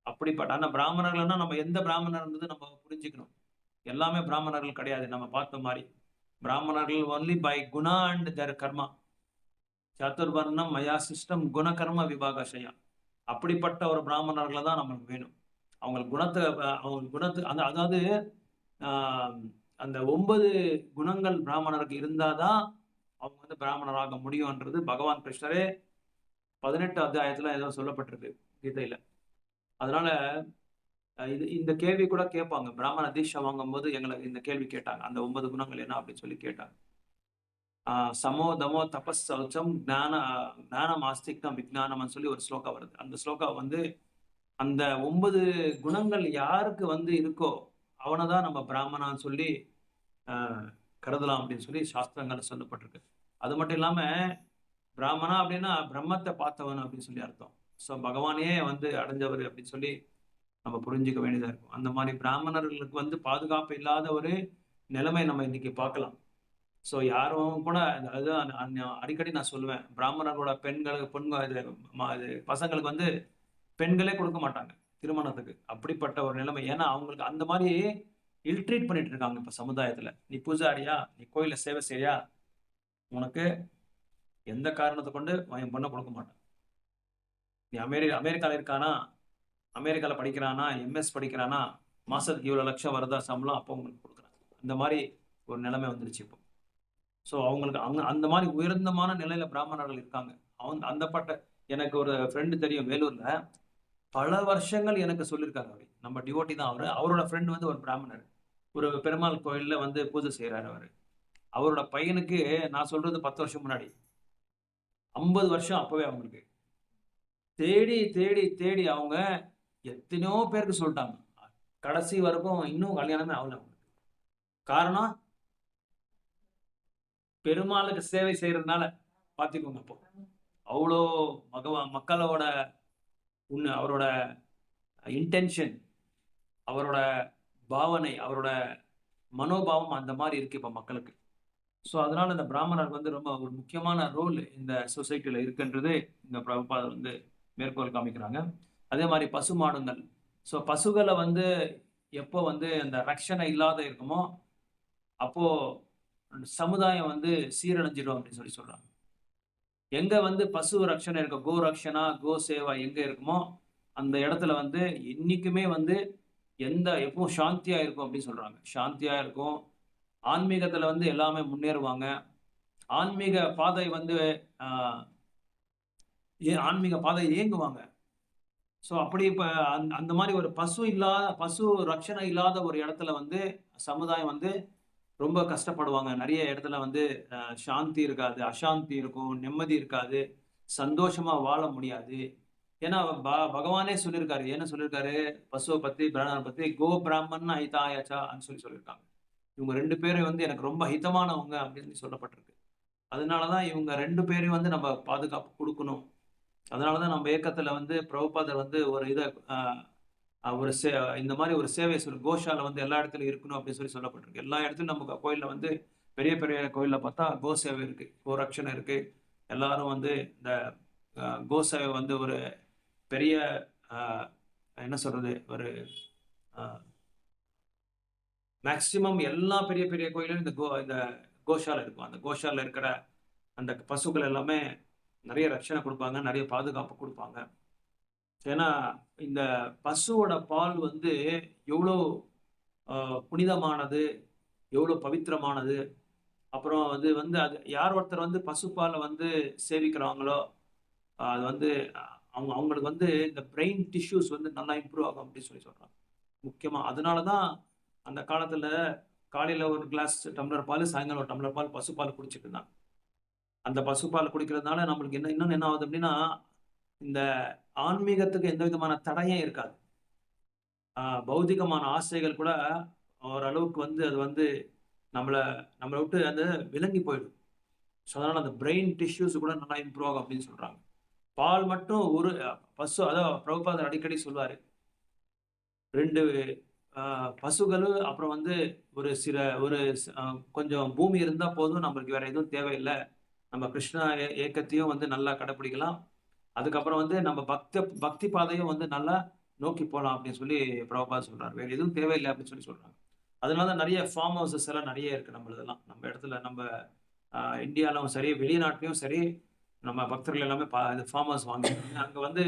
Speaker 1: அப்படிப்பட்ட ஆனா பிராமணர்கள்னா நம்ம எந்த பிராமணர்ன்றது நம்ம புரிஞ்சுக்கணும். எல்லாமே பிராமணர்கள் கிடையாது. நம்ம பார்த்த மாதிரி பிராமணர்கள் only by Guna and Dhar karma, சதுர்வர்ணம் Maya system குணகர்ம விபாகஷயா. அப்படிப்பட்ட ஒரு பிராமணர்களை தான் நம்மளுக்கு வேணும். அவங்க குணத்துக்கு அதாவது அந்த 9 குணங்கள் பிராமணருக்கு இருந்தாதான் அவங்க வந்து பிராமணராக முடியும்ன்றது பகவான் கிருஷ்ணரே 18 அத்தியாயத்துல ஏதோ சொல்லப்பட்டிருக்கு கீதையில. அதனால இந்த கேள்வி கூட கேட்பாங்க. பிராமண தீட்சை வாங்கும் போது எங்களுக்கு இந்த கேள்வி கேட்டாங்க, அந்த 9 குணங்கள் என்ன அப்படின்னு சொல்லி கேட்டாங்க. சமோ தமோ தபஸ் சௌச்சம் ஞானம் ஆஸ்திகம் விஜானம்னு சொல்லி ஒரு ஸ்லோகா வருது. அந்த ஸ்லோகா வந்து அந்த 9 குணங்கள் யாருக்கு வந்து இருக்கோ அவனை தான் நம்ம பிராமணான்னு சொல்லி கருதலாம் அப்படின்னு சொல்லி சாஸ்திரங்கள் சொல்லப்பட்டிருக்கு. அது மட்டும் இல்லாம பிராமணா அப்படின்னா பிரம்மத்தை பார்த்தவன் அப்படின்னு சொல்லி அர்த்தம். ஸோ பகவானே வந்து அடைஞ்சவர் அப்படின்னு சொல்லி நம்ம புரிஞ்சுக்க வேண்டியதா இருக்கும். அந்த மாதிரி பிராமணர்களுக்கு வந்து பாதுகாப்பு இல்லாத ஒரு நிலைமை நம்ம இன்னைக்கு பார்க்கலாம். ஸோ யாரும் கூட அதுதான் அடிக்கடி நான் சொல்லுவேன், பிராமணர்களோட இது பசங்களுக்கு வந்து பெண்களே கொடுக்க மாட்டாங்க திருமணத்துக்கு. அப்படிப்பட்ட ஒரு நிலைமை. ஏன்னா அவங்களுக்கு அந்த மாதிரி இல்ட்ரீட் பண்ணிட்டு இருக்காங்க இப்ப சமுதாயத்துல. நீ பூஜாரியா, நீ கோயில சேவை செய்யா, உனக்கு எந்த காரணத்தை கொண்டு என் பொண்ணை கொடுக்க மாட்டான். நீ அமெரிக்கால இருக்கானா, அமெரிக்கால படிக்கிறானா, எம்எஸ் படிக்கிறானா, மாசத்துக்கு இவ்வளவு லட்சம் வருதா சம்பளம், அப்போ உங்களுக்கு கொடுக்குறாங்க. அந்த மாதிரி ஒரு நிலைமை வந்துருச்சு இப்போ. ஸோ அவங்களுக்கு அந்த மாதிரி உயர்ந்தமான நிலையில பிராமணர்கள் இருக்காங்க. எனக்கு ஒரு ஃப்ரெண்டு தெரியும் வேலூர்ல, பல வருஷங்கள் எனக்கு சொல்லியிருக்காரு. அவரு நம்ம டிவோட்டி தான். அவரோட ஃப்ரெண்ட் வந்து ஒரு பிராமணர், ஒரு பெருமாள் கோயில்ல வந்து பூஜை செய்யறாரு. அவரோட பையனுக்கு நான் சொல்றது 10 வருஷம் முன்னாடி, 50 வருஷம் அப்பவே அவங்களுக்கு தேடி தேடி தேடி அவங்க எத்தனையோ பேருக்கு சொல்லிட்டாங்க. கடைசி வரைக்கும் இன்னும் கல்யாணமே ஆகல அவங்களுக்கு. காரணம் பெருமாளுக்கு சேவை செய்யறதுனால. பாத்துக்கோங்க, அப்போ அவ்வளோ மக்களோட அவரோட இன்டென்ஷன், அவரோட பாவனை, அவரோட மனோபாவம் அந்த மாதிரி இருக்கு இப்ப மக்களுக்கு. ஸோ அதனால இந்த பிராமணர் வந்து ரொம்ப ஒரு முக்கியமான ரோல் இந்த சொசைட்டில இருக்குன்றது இந்த பிரபுபாதர் வந்து மேற்கோள் காமிக்கிறாங்க. அதே மாதிரி பசுமாடுங்கள். ஸோ பசுகளை வந்து எப்போ வந்து அந்த ரட்சணை இல்லாத இருக்குமோ அப்போ சமுதாயம் வந்து சீரழிஞ்சிடும் அப்படின்னு சொல்லி சொல்றாங்க. எங்க வந்து பசு ரட்சணை இருக்க, கோ ரக்ஷனா கோ சேவா எங்க இருக்குமோ அந்த இடத்துல வந்து இன்னைக்குமே வந்து எப்பவும் சாந்தியா இருக்கும் அப்படின்னு சொல்றாங்க. சாந்தியா இருக்கும். ஆன்மீகத்துல வந்து எல்லாமே முன்னேறுவாங்க. ஆன்மீக பாதை வந்து ஆன்மீக பாதை இயங்குவாங்க. ஸோ அப்படி இப்ப அந்த மாதிரி ஒரு பசு ரட்சணை இல்லாத ஒரு இடத்துல வந்து சமுதாயம் வந்து ரொம்ப கஷ்டப்படுவாங்க. நிறைய இடத்துல வந்து சாந்தி இருக்காது, அசாந்தி இருக்கும், நிம்மதி இருக்காது, சந்தோஷமா வாழ முடியாது. ஏன்னா பகவானே சொல்லியிருக்காரு. என்ன சொல்லியிருக்காரு? பசுவை பத்தி, பிராமணரை பத்தி, கோ பிராமன் ஹிதாயாச்சான்னு சொல்லியிருக்காங்க. இவங்க 2 பேரும் வந்து எனக்கு ரொம்ப ஹிதமானவங்க அப்படின்னு சொல்லப்பட்டிருக்கு. அதனாலதான் இவங்க 2 பேரையும் வந்து நம்ம பாதுகாப்பு கொடுக்கணும். அதனாலதான் நம்ம இயக்கத்துல வந்து பிரபுபாதர் வந்து ஒரு இந்த மாதிரி ஒரு சேவை கோஷால வந்து எல்லா இடத்துலயும் இருக்கணும் அப்படின்னு சொல்லப்பட்டிருக்கு. எல்லா இடத்துலயும் நம்ம கோயில்ல வந்து பெரிய பெரிய கோயில்ல பார்த்தா கோ சேவை இருக்கு, கோ ரட்சணை இருக்கு. எல்லாரும் வந்து இந்த கோ சேவை வந்து ஒரு பெரிய என்ன சொல்றது, ஒரு மேக்சிமம் எல்லா பெரிய பெரிய கோயிலும் இந்த கோஷாலை இருக்கும். அந்த கோஷால இருக்கிற அந்த பசுக்கள் எல்லாமே நிறைய ரட்சணை கொடுப்பாங்க, நிறைய பாதுகாப்பு கொடுப்பாங்க. ஏன்னா இந்த பசுவோட பால் வந்து எவ்வளோ புனிதமானது, எவ்வளோ பவித்திரமானது. அப்புறம் அது வந்து அது யார் ஒருத்தர் வந்து பசுப்பாலை வந்து சேவிக்கிறாங்களோ அது வந்து அவங்களுக்கு வந்து இந்த பிரெயின் டிஷ்யூஸ் வந்து நல்லா இம்ப்ரூவ் ஆகும் அப்படின்னு சொல்றாங்க. முக்கியமா அதனால தான் அந்த காலத்துல காலையில ஒரு கிளாஸ் டம்ளர் பால், சாயங்காலம் ஒரு டம்ளர் பால் பசுப்பால் குடிச்சிட்டு இருந்தாங்க. அந்த பசுப்பால் குடிக்கிறதுனால நம்மளுக்கு இன்னொன்னு என்ன ஆகுது அப்படின்னா, இந்த ஆன்மீகத்துக்கு எந்த விதமான தடையும் இருக்காது. பௌதிகமான ஆசைகள் கூட ஓரளவுக்கு வந்து அது வந்து நம்மளை விட்டு அது விலங்கி போயிடும். ஸோ அதனால அந்த பிரெயின் டிஷ்யூஸ் கூட நல்லா இம்ப்ரூவ் ஆகும் அப்படின்னு சொல்றாங்க. பால் மட்டும் ஒரு பசு, அதாவது பிரபுபாதர் அடிக்கடி சொல்லுவாரு, 2 பசுகள் அப்புறம் வந்து ஒரு கொஞ்சம் பூமி இருந்தா போதும், நம்மளுக்கு வேற எதுவும் தேவையில்லை. நம்ம கிருஷ்ணா ஏக்கத்தையும் வந்து நல்லா கடைப்பிடிக்கலாம். அதுக்கப்புறம் வந்து நம்ம பக்தி பாதையும் வந்து நல்லா நோக்கி போகலாம் அப்படின்னு சொல்லி பிரபுபாதர் சொல்றாரு. வேற எதுவும் தேவையில்லை அப்படின்னு சொல்லி சொல்றாங்க. அதனால நிறைய ஃபார்ம் ஹவுசஸ் எல்லாம் நிறைய இருக்கு நம்மளதெல்லாம். நம்ம இடத்துல நம்ம இந்தியாலும் சரி, வெளிநாட்டிலையும் சரி, நம்ம பக்தர்கள் எல்லாமே ஃபார்ம் ஹவுஸ் வாங்கி அங்கே வந்து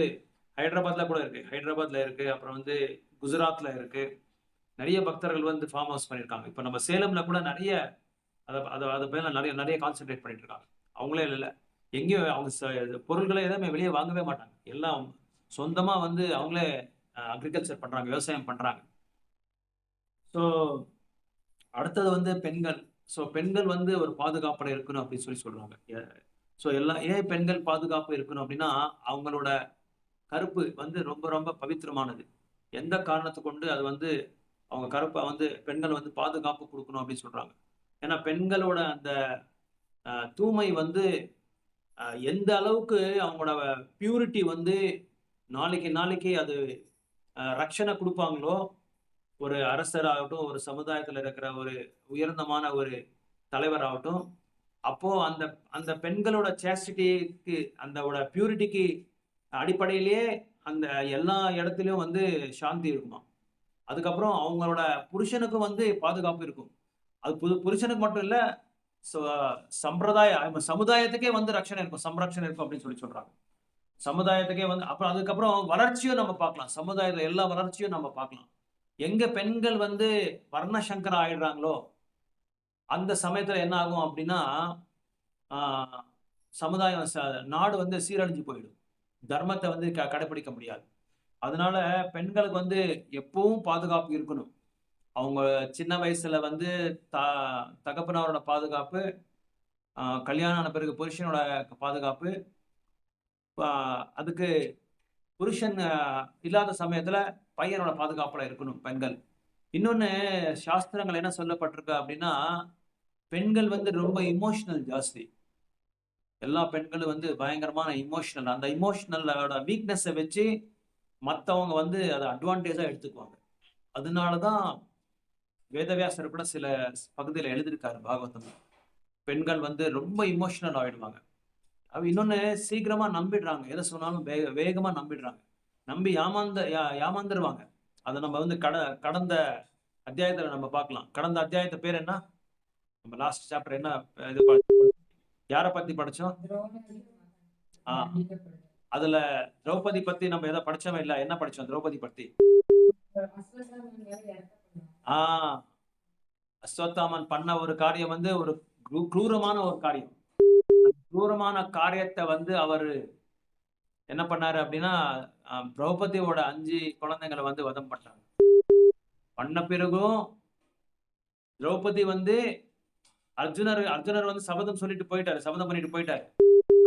Speaker 1: ஹைதராபாத்ல கூட இருக்கு. ஹைதராபாத்ல இருக்கு, அப்புறம் வந்து குஜராத்ல இருக்கு. நிறைய பக்தர்கள் வந்து ஃபார்ம் ஹவுஸ் பண்ணியிருக்காங்க. இப்போ நம்ம சேலம்ல கூட நிறைய அதை பேர்ல நிறைய நிறைய கான்சென்ட்ரேட் பண்ணிட்டு இருக்காங்க. அவங்களே இல்லை, எங்கேயும் அவங்க பொருள்களை எதுவுமே வெளியே வாங்கவே மாட்டாங்க. எல்லாம் சொந்தமா வந்து அவங்களே அக்ரிகல்ச்சர் பண்றாங்க, விவசாயம் பண்றாங்க. ஸோ அடுத்தது வந்து பெண்கள். ஸோ பெண்கள் வந்து ஒரு பாதுகாப்போட இருக்கணும் அப்படின்னு சொல்லி சொல்றாங்க. ஸோ ஏன் பெண்கள் பாதுகாப்பு இருக்கணும் அப்படின்னா, அவங்களோட கருப்பு வந்து ரொம்ப ரொம்ப பவித்திரமானது. எந்த காரணத்தை கொண்டு அது வந்து அவங்க கருப்பை வந்து பெண்கள் வந்து பாதுகாப்பு கொடுக்கணும் அப்படின்னு சொல்றாங்க. ஏன்னா பெண்களோட அந்த தூய்மை வந்து எந்த அளவுக்கு அவங்களோட பியூரிட்டி வந்து நாளைக்கு நாளைக்கு அது ரட்சணை கொடுப்பாங்களோ, ஒரு அரசராகட்டும், ஒரு சமுதாயத்தில் இருக்கிற ஒரு உயர்ந்தமான ஒரு தலைவராகட்டும், அப்போ அந்த அந்த பெண்களோட சேஸ்டிட்டிக்கு, அந்த பியூரிட்டிக்கு அடிப்படையிலேயே அந்த எல்லா இடத்துலையும் வந்து சாந்தி இருக்குமா. அதுக்கப்புறம் அவங்களோட புருஷனுக்கும் வந்து பாதுகாப்பு இருக்கும். அது புருஷனுக்கு மட்டும் இல்ல, சமுதாயத்துக்கே வந்து ரட்சணை இருக்கும், சம்ரட்சணை இருக்கும் அப்படின்னு சொல்லி சொல்றாங்க. சமுதாயத்துக்கே வந்து அப்புறம் அதுக்கப்புறம் வளர்ச்சியும் நம்ம பார்க்கலாம். சமுதாயத்துல எல்லா வளர்ச்சியும் நம்ம பார்க்கலாம். எங்க பெண்கள் வந்து வர்ணசங்கரம் ஆயிடுறாங்களோ அந்த சமயத்துல என்ன ஆகும் அப்படின்னா, சமுதாயம் நாடு வந்து சீரழிஞ்சு போயிடும். தர்மத்தை வந்து கடைபிடிக்க முடியாது. அதனால பெண்களுக்கு வந்து எப்பவும் பாதுகாப்பு இருக்கணும். அவங்க சின்ன வயசுல வந்து தகப்பனாரோட பாதுகாப்பு, கல்யாணம் ஆன பிறகு புருஷனோட பாதுகாப்பு, அதுக்கு புருஷன் இல்லாத சமயத்துல பையனோட பாதுகாப்புல இருக்கணும் பெண்கள். இன்னொன்னு சாஸ்திரங்கள் என்ன சொல்லப்பட்டிருக்கு அப்படின்னா, பெண்கள் வந்து ரொம்ப இமோஷனல் ஜாஸ்தி. எல்லா பெண்களும் வந்து பயங்கரமான இமோஷனல். அந்த இமோஷனலோட வீக்னஸை வச்சு மற்றவங்க வந்து அதை அட்வான்டேஜா எடுத்துக்குவாங்க. அதனாலதான் வேதவியாசர் கூட சில பகுதியில் எழுதியிருக்காரு பாகவதம். பெண்கள் வந்து ரொம்ப இமோஷனல் ஆயிடுவாங்க. இன்னொன்னு சீக்கிரமா நம்பிடுறாங்க. எதை சொன்னாலும் வேகமா நம்பிடுறாங்க. நம்பி ஏமாந்துருவாங்க. அதை நம்ம வந்து கடந்த அத்தியாயத்துல நம்ம பார்க்கலாம். கடந்த அத்தியாயத்தை பேர் என்ன? நம்ம லாஸ்ட் சாப்டர் என்ன யாரை பத்தி படிச்சோம்? அதுல திரௌபதி பத்தி நம்ம எதை படிச்சோம் இல்ல? என்ன படிச்சோம் திரௌபதி பத்தி? அஸ்வத்தாமன் பண்ண ஒரு காரியம் வந்து ஒரு குரூரமான ஒரு காரியம். குரூரமான காரியத்தை வந்து அவரு என்ன பண்ணாரு அப்படின்னா, திரௌபதியோட 5 குழந்தைங்களை வந்து வதம் பண்ணாங்க. பண்ண பிறகும் திரௌபதி வந்து அர்ஜுனர் வந்து சபதம் பண்ணிட்டு போயிட்டாரு.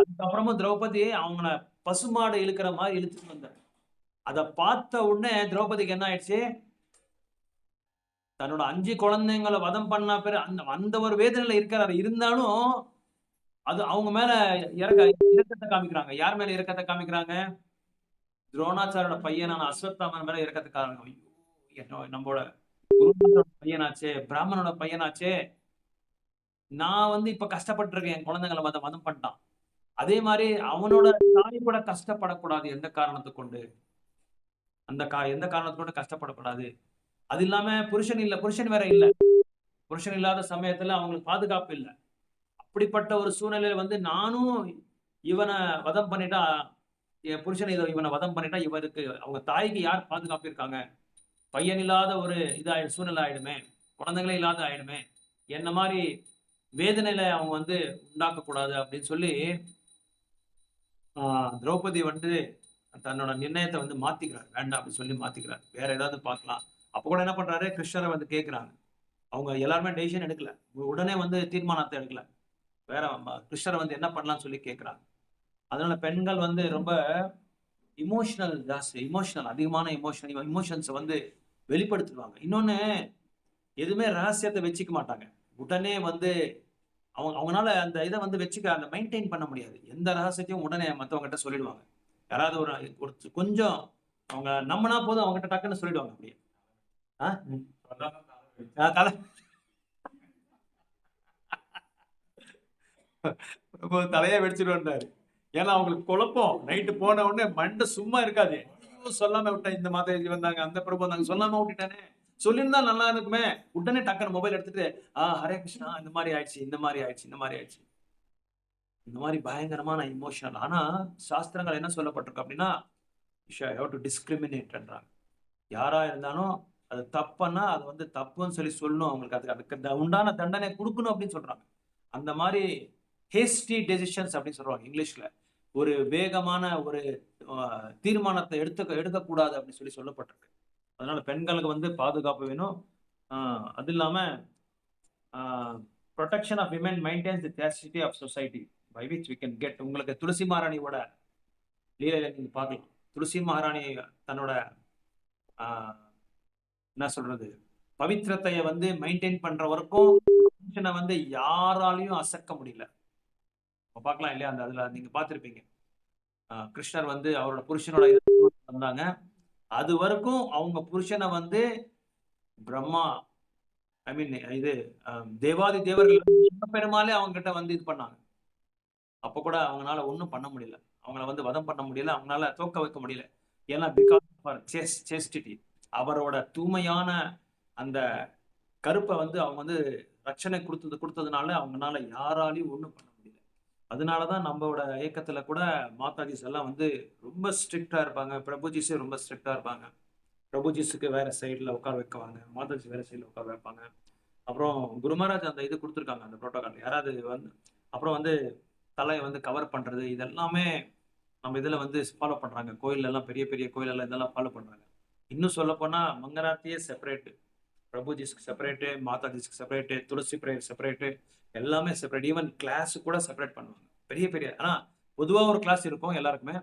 Speaker 1: அதுக்கப்புறமும் திரௌபதி அவங்கள பசுமாடு இழுக்கிற மாதிரி இழுத்துட்டு வந்தார். அதை பார்த்த உடனே திரௌபதிக்கு என்ன ஆயிடுச்சு? தன்னோட 5 குழந்தைங்களை வதம் பண்ண பிறகு அந்த ஒரு வேதனையில இருக்கிறாரு. இருந்தாலும் அது அவங்க மேல இரக்கத்தை காமிக்கிறாங்க. யார் மேல இரக்கத்தை காமிக்கிறாங்க? துரோணாச்சாரோட பையனான அஸ்வத்தாமன் மேல இரக்கத்தை காமிக்கிறாங்க. நம்மளோட குருநாதரோட பையனாச்சே, பிராமணனோட பையனாச்சே, நான் வந்து இப்ப கஷ்டப்பட்டு இருக்கேன், என் குழந்தைங்களை வதம் பண்ணிட்டான். அதே மாதிரி அவனோட தாய் கூட கஷ்டப்படக்கூடாது. எந்த காரணத்தை கொண்டு கஷ்டப்படக்கூடாது அது இல்லாம புருஷன் வேற இல்ல. புருஷன் இல்லாத சமயத்துல அவங்களுக்கு பாதுகாப்பு இல்ல. அப்படிப்பட்ட ஒரு சூழ்நிலையில வந்து நானும் இவனை வதம் பண்ணிட்டா, என் புருஷன் இவனை வதம் பண்ணிட்டா இவருக்கு அவங்க தாய்க்கு யார் பாதுகாப்பு இருக்காங்க? பையன் இல்லாத ஒரு சூழ்நிலை ஆயிடுமே, குழந்தைகளே இல்லாத ஆயிடுமே, என்ன மாதிரி வேதனையில அவங்க வந்து உண்டாக்க கூடாது அப்படின்னு சொல்லி திரௌபதி வந்து தன்னோட நிர்ணயத்தை வந்து மாத்திக்கிறார். வேண்டாம் அப்படின்னு சொல்லி மாத்திக்கிறார். வேற ஏதாவது பார்க்கலாம். அப்ப கூட என்ன பண்றாரு, கிருஷ்ணரை வந்து கேட்கிறாங்க. அவங்க எல்லாருமே டெசிஷன் எடுக்கல. உடனே வந்து தீர்மானத்தை எடுக்கல. வேற கிருஷ்ணரை வந்து என்ன பண்ணலாம்னு சொல்லி கேட்கிறாங்க. அதனால பெண்கள் வந்து ரொம்ப அதிகமான இமோஷன்ஸ் வந்து வெளிப்படுத்துவாங்க. இன்னொன்னு, எதுவுமே ரகசியத்தை வச்சுக்க மாட்டாங்க. உடனே வந்து அவங்கனால அந்த இதை வந்து அந்த மெயின்டைன் பண்ண முடியாது. எந்த ரகசியத்தையும் உடனே மற்றவங்ககிட்ட சொல்லிடுவாங்க. யாராவது ஒரு கொஞ்சம் அவங்க நம்பினா போதும், அவங்ககிட்ட டக்குன்னு சொல்லிடுவாங்க. அப்படியே தலையை வெடிச்சிடுவாரு. ஏன்னா அவங்களுக்கு குழப்பம். நைட்டு போன உடனே மண்டை சும்மா இருக்காது. சொல்லாம விட்டேன், இந்த மாதிரி வந்தாங்க, அந்த பிரபு வந்தாங்க, சொல்லாம விட்டுட்டானே, சொல்லியிருந்தா நல்லா இருக்குமே. உடனே டக்குன்னு மொபைல் எடுத்துட்டு ஹரே கிருஷ்ணா, இந்த மாதிரி ஆயிடுச்சு, இந்த மாதிரி ஆயிடுச்சு, இந்த மாதிரி ஆயிடுச்சு. இந்த மாதிரி பயங்கரமான இமோஷனல். ஆனா சாஸ்திரங்கள் என்ன சொல்லப்பட்டிருக்கு அப்படின்னா, டிஸ்கிரிமினேட்ன்றாங்க. யாரா இருந்தாலும் அது தப்புன்னா அது வந்து தப்புன்னு சொல்லி சொல்லணும். அவங்களுக்கு அதுக்கு உண்டான தண்டனை கொடுக்கணும் அப்படின்னு சொல்றாங்க. அந்த மாதிரி ஹேஸ்டி டெசிஷன்ஸ் அப்படின்னு சொல்றாங்க இங்கிலீஷ்ல. ஒரு வேகமான ஒரு தீர்மானத்தை எடுக்கக்கூடாது அப்படின்னு சொல்லி சொல்லப்பட்டிருக்கு. அதனால பெண்களுக்கு வந்து பாதுகாப்பு வேணும். அது இல்லாம protection of women maintains the chastity of society by which we can get. உங்களுக்கு துளசி மகாராணியோட லீலையில நீங்க பார்க்கலாம். துளசி மகாராணி தன்னோட என்ன சொல்றது, பவித்திரத்தைய வந்து மெயின்டைன் பண்ற வரைக்கும் புருஷனை வந்து யாராலையும் அசக்க முடியல. பார்க்கலாம் இல்லையா? அந்த அதுல நீங்க பார்த்திருப்பீங்க. கிருஷ்ணர் வந்து அவரோட புருஷனோட வந்தாங்க. அது வரைக்கும் அவங்க புருஷனை வந்து பிரம்மா இது தேவாதி தேவர்கள் பெருமாளே அவங்க கிட்ட வந்து இது பண்ணாங்க. அப்ப கூட அவங்களால ஒண்ணும் பண்ண முடியல. அவங்கள வந்து வதம் பண்ண முடியல. அவங்களால தோக்க வைக்க முடியல. ஏன்னா பிகாஸ் ஆஃப் சேஸ்டிட்டி, அவரோட தூய்மையான அந்த கருப்பை வந்து அவங்க வந்து ரட்சணை கொடுத்ததுனால அவங்களால யாராலையும் ஒண்ணும் பண்ண முடியல. அதனாலதான் நம்மளோட இயக்கத்துல கூட மாதாஜிஸ் எல்லாம் வந்து ரொம்ப ஸ்ட்ரிக்டா இருப்பாங்க. பிரபுஜிஸே ரொம்ப ஸ்ட்ரிக்டா இருப்பாங்க. பிரபுஜிஸுக்கு வேற சைட்ல உட்கார வைக்குவாங்க, மாதாஜி வேற சைட்ல உட்கார வைப்பாங்க. அப்புறம் குரு மகாராஜ் அந்த இது கொடுத்துருக்காங்க, அந்த புரோட்டோகால். யாராவது வந்து அப்புறம் வந்து தலையை வந்து கவர் பண்றது, இதெல்லாமே நம்ம இதுல வந்து ஃபாலோ பண்றாங்க. கோயில் எல்லாம், பெரிய பெரிய கோயில் எல்லாம் இதெல்லாம் ஃபாலோ பண்றாங்க. இன்னும் சொல்ல போனா மங்கராத்தியே செப்பரேட், பிரபுஜிஸ்க்கு செப்பரேட்டு, மாதாஜிஸ்க்கு செப்பரேட்டு, துளசி பிரேயர் செப்பரேட்டு, எல்லாமே செப்பரேட். ஈவன் கிளாஸ் கூட செப்பரேட் பண்ணுவாங்க. பெரிய பெரிய ஆனா பொதுவா ஒரு கிளாஸ் இருக்கும் எல்லாருக்குமே.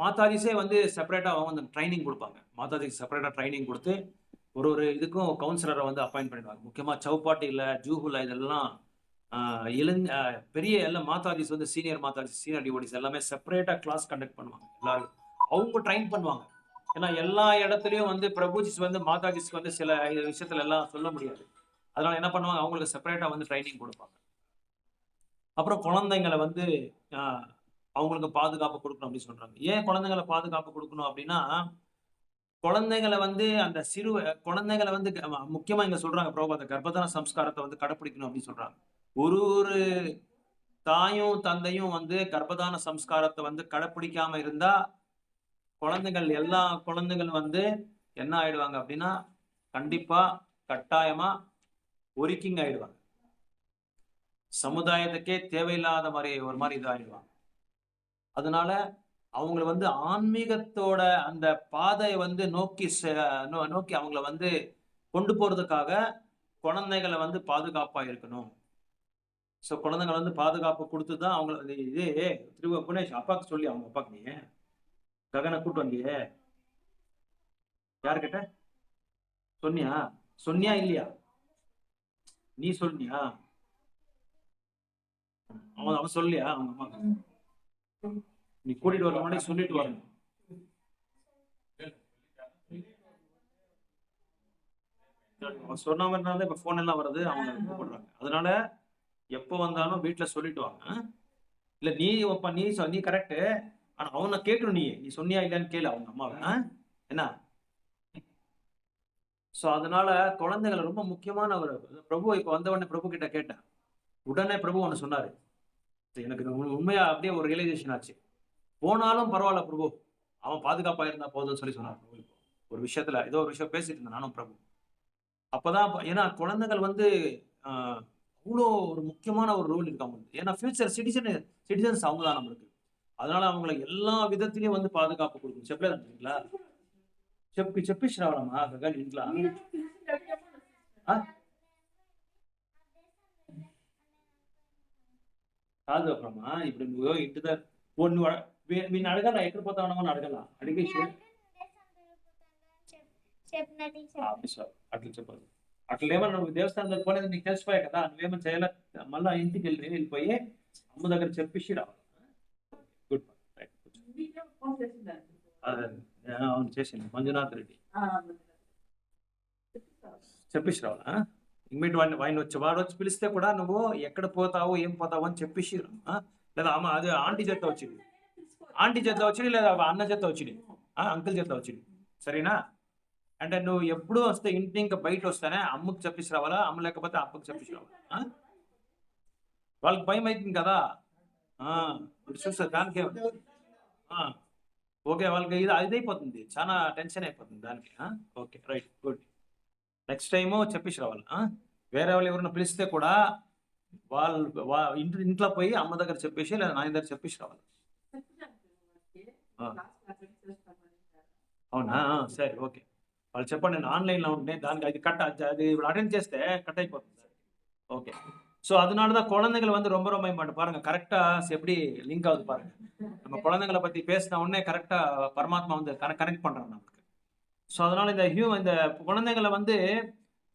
Speaker 1: மாதாஜிஸே வந்து செப்பரேட்டா அவங்க ட்ரைனிங் கொடுப்பாங்க. மாதாஜிக்கு செப்பரேட்டா ட்ரைனிங் கொடுத்து ஒரு இதுக்கும் கவுன்சிலரை வந்து அப்பாயிண்ட் பண்ணிடுவாங்க. முக்கியமா சௌப்பாட்டியில், ஜூஹுல இதெல்லாம் பெரிய எல்லாம் மாதாஜிஸ் வந்து சீனியர் மாதாஜி, சீனியர் டிவோடிஸ் எல்லாமே செப்பரேட்டா கிளாஸ் கண்டக்ட் பண்ணுவாங்க. எல்லாரும் அவங்க ட்ரைன் பண்ணுவாங்க. ஏன்னா எல்லா இடத்துலயும் வந்து பிரபுஜிஸ் வந்து மாதாஜிஸ்க்கு வந்து சில விஷயத்துல எல்லாம் சொல்ல முடியாது. அதனால என்ன பண்ணுவாங்க, அவங்களுக்கு செப்பரேட்டா வந்து ட்ரைனிங் கொடுப்பாங்க. அப்புறம் குழந்தைங்களை வந்து அவங்களுக்கு பாதுகாப்பு கொடுக்கணும் அப்படின்னு சொல்றாங்க. ஏன் குழந்தைங்களை பாதுகாப்பு கொடுக்கணும் அப்படின்னா, குழந்தைங்களை வந்து அந்த குழந்தைங்களை வந்து முக்கியமா இங்க சொல்றாங்க பிரபுபாத, கர்ப்பதான சம்ஸ்காரத்தை வந்து கடைப்பிடிக்கணும் அப்படின்னு சொல்றாங்க. ஒரு தாயும் தந்தையும் வந்து கர்ப்பதான சம்ஸ்காரத்தை வந்து கடைப்பிடிக்காம இருந்தா எல்லா குழந்தைகள் வந்து என்ன ஆயிடுவாங்க அப்படின்னா, கண்டிப்பா கட்டாயமா ஒரிக்கிங் ஆயிடுவாங்க. சமுதாயத்துக்கே தேவையில்லாத மாதிரி ஒரு மாதிரி இதாகிடுவாங்க. அதனால அவங்களை வந்து ஆன்மீகத்தோட அந்த பாதையை வந்து நோக்கி அவங்கள வந்து கொண்டு போறதுக்காக குழந்தைகளை வந்து பாதுகாப்பா இருக்கணும். ஸோ குழந்தைங்களை வந்து பாதுகாப்பு கொடுத்துதான் அவங்களை இதே புனேஷ் அப்பாவுக்கு சொல்லி, அவங்க அப்பாக்கு நீ ககனை கூட்டு வந்தியே, யாருக்கிட்ட சொன்னியா இல்லையா? நீ சொன்னியா? அவன் சொல்லியா அவங்க அம்மா? நீ கூட்டிட்டு வர முன்னாடி சொல்லிட்டு வரணும். சொன்ன மாதிரி இப்ப போன் எல்லாம் வருது, அவங்க கூப்பிடுறாங்க. அதனால எப்போ வந்தாலும் வீட்டுல சொல்லிட்டு வாங்க. இல்ல நீ கரெக்ட். ஆனா அவனை கேட்கணும். நீ சொன்னியா இல்லையான்னு கேளு அவங்க அம்மாவை. என்ன ஸோ அதனால குழந்தைகள் ரொம்ப முக்கியமான ஒரு பிரபு இப்போ வந்தவொடனே பிரபு கிட்ட கேட்டேன். உடனே பிரபு ஒன்று சொன்னாரு. எனக்கு உண்மையா அப்படியே ஒரு ரியலைசேஷன் ஆச்சு. போனாலும் பரவாயில்ல பிரபு, அவன் பாதுகாப்பா இருந்தா போதும்னு சொன்னார் பிரபு. இப்போ ஒரு விஷயத்துல ஏதோ ஒரு விஷயம் பேசிட்டு இருந்தேன் நானும் பிரபு. அப்பதான் ஏன்னா குழந்தைகள் வந்து அவ்வளோ ஒரு முக்கியமான ஒரு ரோல் இருக்கு அவங்களுக்கு. ஏன்னா ஃபியூச்சர் சிட்டிசன்ஸ் அவங்க தான் நம்மளுக்கு. அதனால அவங்களை எல்லா விதத்திலையும் வந்து பாதுகாப்பு கொடுக்கணும். చెప్పలేదంటారా? చెప్పిరావాలమ్మా గగన్ ఇంట్లో. కాదు అమ్మా, ఇప్పుడు నువ్వు ఇంటి దగ్గర నువ్వు అడగాల, ఎక్కడ పోతా ఉన్నామని అడగాల, అడిగేసి అట్లా చెప్పదు. అట్లా ఏమన్నా నువ్వు దేవస్థానం దగ్గర పోలేదు నీకు తెలిసిపోయాయి కదా, నువ్వేమన్నా చేయాల, మళ్ళీ ఇంటికి వెళ్ళిపోయి అమ్మ దగ్గర చెప్పేసి రావాలి. గుడ్ అవును చేసింది మంజునాథ్ రెడ్డి చెప్పేసి రావాలా. ఇమ్మీడియట్ వాడిని వాడు వచ్చి పిలిస్తే కూడా నువ్వు ఎక్కడ పోతావు ఏం పోతావు అని చెప్పేసి లేదా అమ్మ అది ఆంటీ చేత వచ్చింది లేదా అన్న చేత వచ్చింది, అంకుల్ చేత వచ్చింది, సరేనా? అంటే నువ్వు ఎప్పుడూ వస్తే ఇంటి ఇంకా బయట వస్తానే అమ్మకి చెప్పేసి రావాలా, అమ్మ లేకపోతే అప్పకి చెప్పేసి రావాలా. వాళ్ళకి భయం అవుతుంది కదా, చూస్తారు దానికి. ఓకే, వాళ్ళకి ఇది అయిపోతుంది, చాలా టెన్షన్ అయిపోతుంది దానికి. Okay right good. Next time చెప్పేసి రావాలి. వేరే వాళ్ళు ఎవరైనా పిలిస్తే కూడా ఇంట్లో పోయి అమ్మ దగ్గర చెప్పేసి లేదా నాయన దగ్గర చెప్పేసి రావాలి. అవునా, సరే ఓకే. వాళ్ళు చెప్పండి, నేను ఆన్லைன்ல ఉంటే దానికి அது அது அட்டெண்ட் చేస్తే கட் అయిపోతుంది. ஓகே. ஸோ அதனால தான் குழந்தைகள் வந்து ரொம்ப ரொம்ப இம்பார்ட்டன்ட். பாருங்க கரெக்டா எப்படி லிங்க் ஆகுது பாருங்க. நம்ம குழந்தைகளை பத்தி பேசின உடனே கரெக்டா பரமாத்மா வந்து கனெக்ட் பண்றாங்க நமக்கு. ஸோ அதனால இந்த குழந்தைகளை வந்து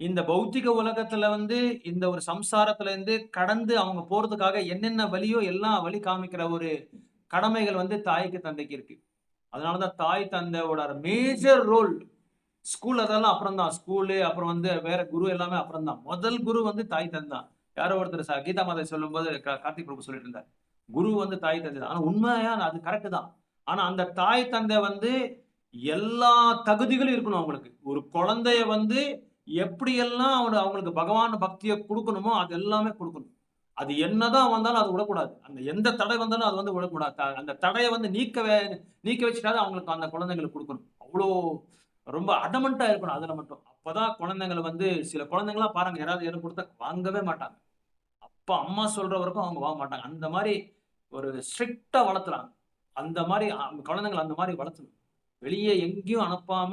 Speaker 1: இந்த பௌத்திக உலகத்துல வந்து இந்த ஒரு சம்சாரத்துல இருந்து கடந்து அவங்க போறதுக்காக என்னென்ன வழியோ எல்லாம் வழி காமிக்கிற ஒரு கடமைகள் வந்து தாய்க்கு தந்தைக்கு இருக்கு. அதனாலதான் தாய் தந்தையோட மேஜர் ரோல். ஸ்கூல் அதெல்லாம் அப்புறம் தான், ஸ்கூலு அப்புறம் வந்து வேற குரு எல்லாமே அப்புறம் தான். முதல் குரு வந்து தாய் தந்தை தான். யாரோ ஒருத்தர் கீதா மாதை சொல்லும் போது கார்த்திக் பிரபு சொல்லிட்டு இருந்தார், குரு வந்து தாய் தந்தை தான். ஆனா உண்மையா அது கரெக்ட் தான். ஆனா அந்த தாய் தந்தை வந்து எல்லா தகுதிகளும் இருக்கணும் அவங்களுக்கு. ஒரு குழந்தைய வந்து எப்படியெல்லாம் அவங்களுக்கு பகவான் பக்தியை கொடுக்கணுமோ அது எல்லாமே கொடுக்கணும். அது என்னதான் வந்தாலும் அது விடக்கூடாது. அந்த எந்த தடை வந்தாலும் அது வந்து விடக்கூடாது. அந்த தடையை வந்து நீக்க வச்சுட்டாலும் அவங்களுக்கு அந்த குழந்தைங்களுக்கு கொடுக்கணும். அவ்வளோ ரொம்ப அடமெண்டா இருக்கணும் அதுல மட்டும். அப்பதான் குழந்தைங்களை வந்து சில குழந்தைங்களாம் பாருங்க, யாராவது எதுவும் கொடுத்தா வாங்கவே மாட்டாங்க. அப்பா அம்மா சொல்ற வரைக்கும் அவங்க வாங்க மாட்டாங்க. அந்த மாதிரி ஒரு ஸ்ட்ரிக்டா வளர்த்துறாங்க. அந்த மாதிரி குழந்தைங்களை அந்த மாதிரி வளர்த்தணும். வெளியே எங்கேயும் அனுப்பாம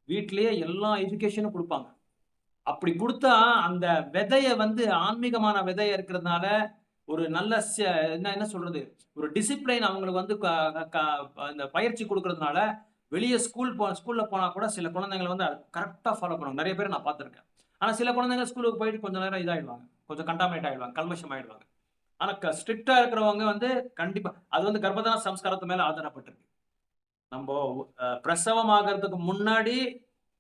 Speaker 1: வீட்டிலேயே எல்லா எஜுகேஷனும் கொடுப்பாங்க. அப்படி கொடுத்தா அந்த விதைய வந்து ஆன்மீகமான விதைய இருக்கிறதுனால ஒரு நல்ல என்ன சொல்றது, ஒரு டிசிப்ளின் அவங்களுக்கு வந்து இந்த பயிற்சி கொடுக்கறதுனால வெளியே ஸ்கூல்ல போனா கூட சில குழந்தைங்களை வந்து கரெக்டா ஃபாலோ பண்ணுவாங்க. நிறைய பேர் நான் பார்த்திருக்கேன். ஆனா சில குழந்தைங்க ஸ்கூலுக்கு போயிட்டு கொஞ்ச நேரம் இதாயிடுவாங்க, கொஞ்சம் கண்டாமினேட் ஆயிடுவாங்க, கல்மஷம் ஆயிடுவாங்க. ஆனா ஸ்ட்ரிக்டா இருக்கிறவங்க வந்து கண்டிப்பா அது வந்து கர்ப்பதான சம்ஸ்காரத்து மேல ஆதாரப்பட்டிருக்கு. நம்ம பிரசவம் ஆகிறதுக்கு முன்னாடி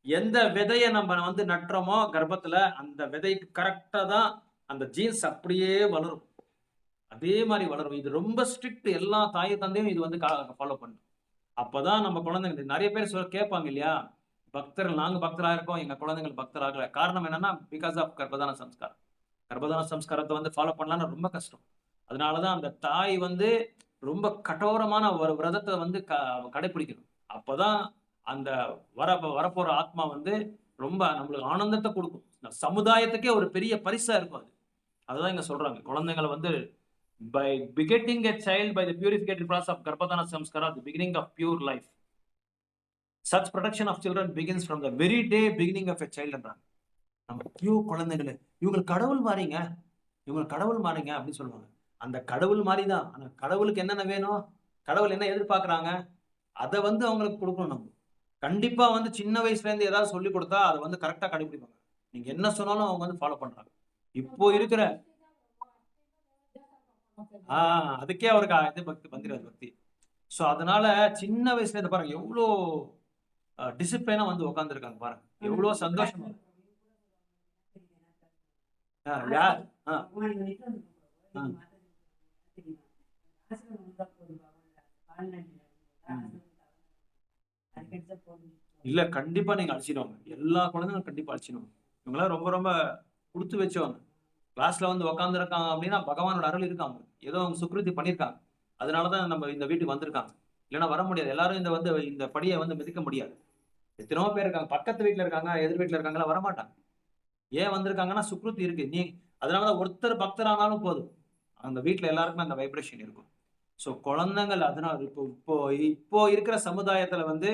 Speaker 1: எந்த விதையை நம்ம வந்து நட்டுறோமோ கர்ப்பத்துல, அந்த விதைக்கு கரெக்டா தான் அந்த ஜீன்ஸ் அப்படியே வளரும், அதே மாதிரி வளரும். இது ரொம்ப ஸ்ட்ரிக்ட். எல்லா தாய் தந்தையும் இது வந்து ஃபாலோ பண்ணும். அப்பதான் நம்ம குழந்தைங்க நிறைய பேர் கேட்பாங்க இல்லையா, பக்தர்கள் நாங்க பக்தரா இருக்கோம், எங்க குழந்தைகள் பக்தராகல. காரணம் என்னன்னா பிகாஸ் ஆஃப் கர்ப்பதான சம்ஸ்காரம். கர்ப்பதான சம்ஸ்காரத்தை வந்து ஃபாலோ பண்ணலாம்னு ரொம்ப கஷ்டம். அதனாலதான் அந்த தாய் வந்து ரொம்ப கடோரமான ஒரு விரதத்தை வந்து கடைபிடிக்கணும். அப்பதான் அந்த வரப்போற ஆத்மா வந்து ரொம்ப நம்மளுக்கு ஆனந்தத்தை கொடுக்கும். சமுதாயத்துக்கே ஒரு பெரிய பரிசா இருக்கும் அது. அதுதான் இங்க சொல்றாங்க, குழந்தைங்களை வந்து by begetting a child by the purificated process of Garbhadana Samskara, the beginning of pure life. Such protection of children begins from the very day beginning of a child. நம்ம பியூ குழந்தைகளை இவங்க கடவுள் மாறிங்க, அப்படின்னு சொல்லுவாங்க. அந்த கடவுள் மாதிரி தான். ஆனா கடவுளுக்கு என்னென்ன வேணும், கடவுள் என்ன எதிர்பார்க்கறாங்க, அதை வந்து அவங்களுக்கு கொடுக்கணும். நம்ம கண்டிப்பா வந்து சின்ன வயசுல இருந்து ஏதாவது சொல்லி கொடுத்தா அதை வந்து கரெக்டா கடைபிடிப்பாங்க. நீங்க என்ன சொன்னாலும் அவங்க வந்து ஃபாலோ பண்றாங்க. இப்போ இருக்கிற அதுக்கே அவருக்கு இது பக்தி வந்துடுறது பக்தி. ஸோ அதனால சின்ன வயசுல இருந்து பாருங்க எவ்வளோ டிசிப்ளினா வந்து உட்காந்துருக்காங்க பாருங்க, எவ்வளோ சந்தோஷமா. யார் இல்ல, கண்டிப்பா நீங்க அழிச்சிடுவாங்க. எல்லா குழந்தைங்களும் கண்டிப்பா அழிச்சிடுவாங்க. இவங்கலாம் ரொம்ப ரொம்ப குடுத்து வச்சவங்க. கிளாஸ்ல வந்து உட்கார்ந்துருக்காங்க அப்படின்னா, பகவானோட அருள் இருக்கு அவங்களுக்கு. ஏதோ அவங்க சுக்ருதி பண்ணியிருக்காங்க. அதனால தான் நம்ம இந்த வீட்டுக்கு வந்திருக்காங்க. இல்லன்னா வர முடியாது. எல்லாரும் இந்த படிய வந்து மிதிக்க முடியாது. எத்தனையோ பேர் இருக்காங்க. பக்கத்து வீட்ல இருக்காங்க, எதிர் வீட்ல இருக்காங்கலாம் வரமாட்டாங்க. ஏன் வந்திருக்காங்கன்னா, சுக்ருதி இருக்கு. அதனால தான் ஒருத்தர் பக்தர் ஆனாலும் போதும். அந்த வீட்ல எல்லாருக்குமே அந்த வைப்ரேஷன் இருக்கும். ஸோ குழந்தைகள் அதனால இப்போ இப்போ இப்போ இருக்கிற சமுதாயத்துல வந்து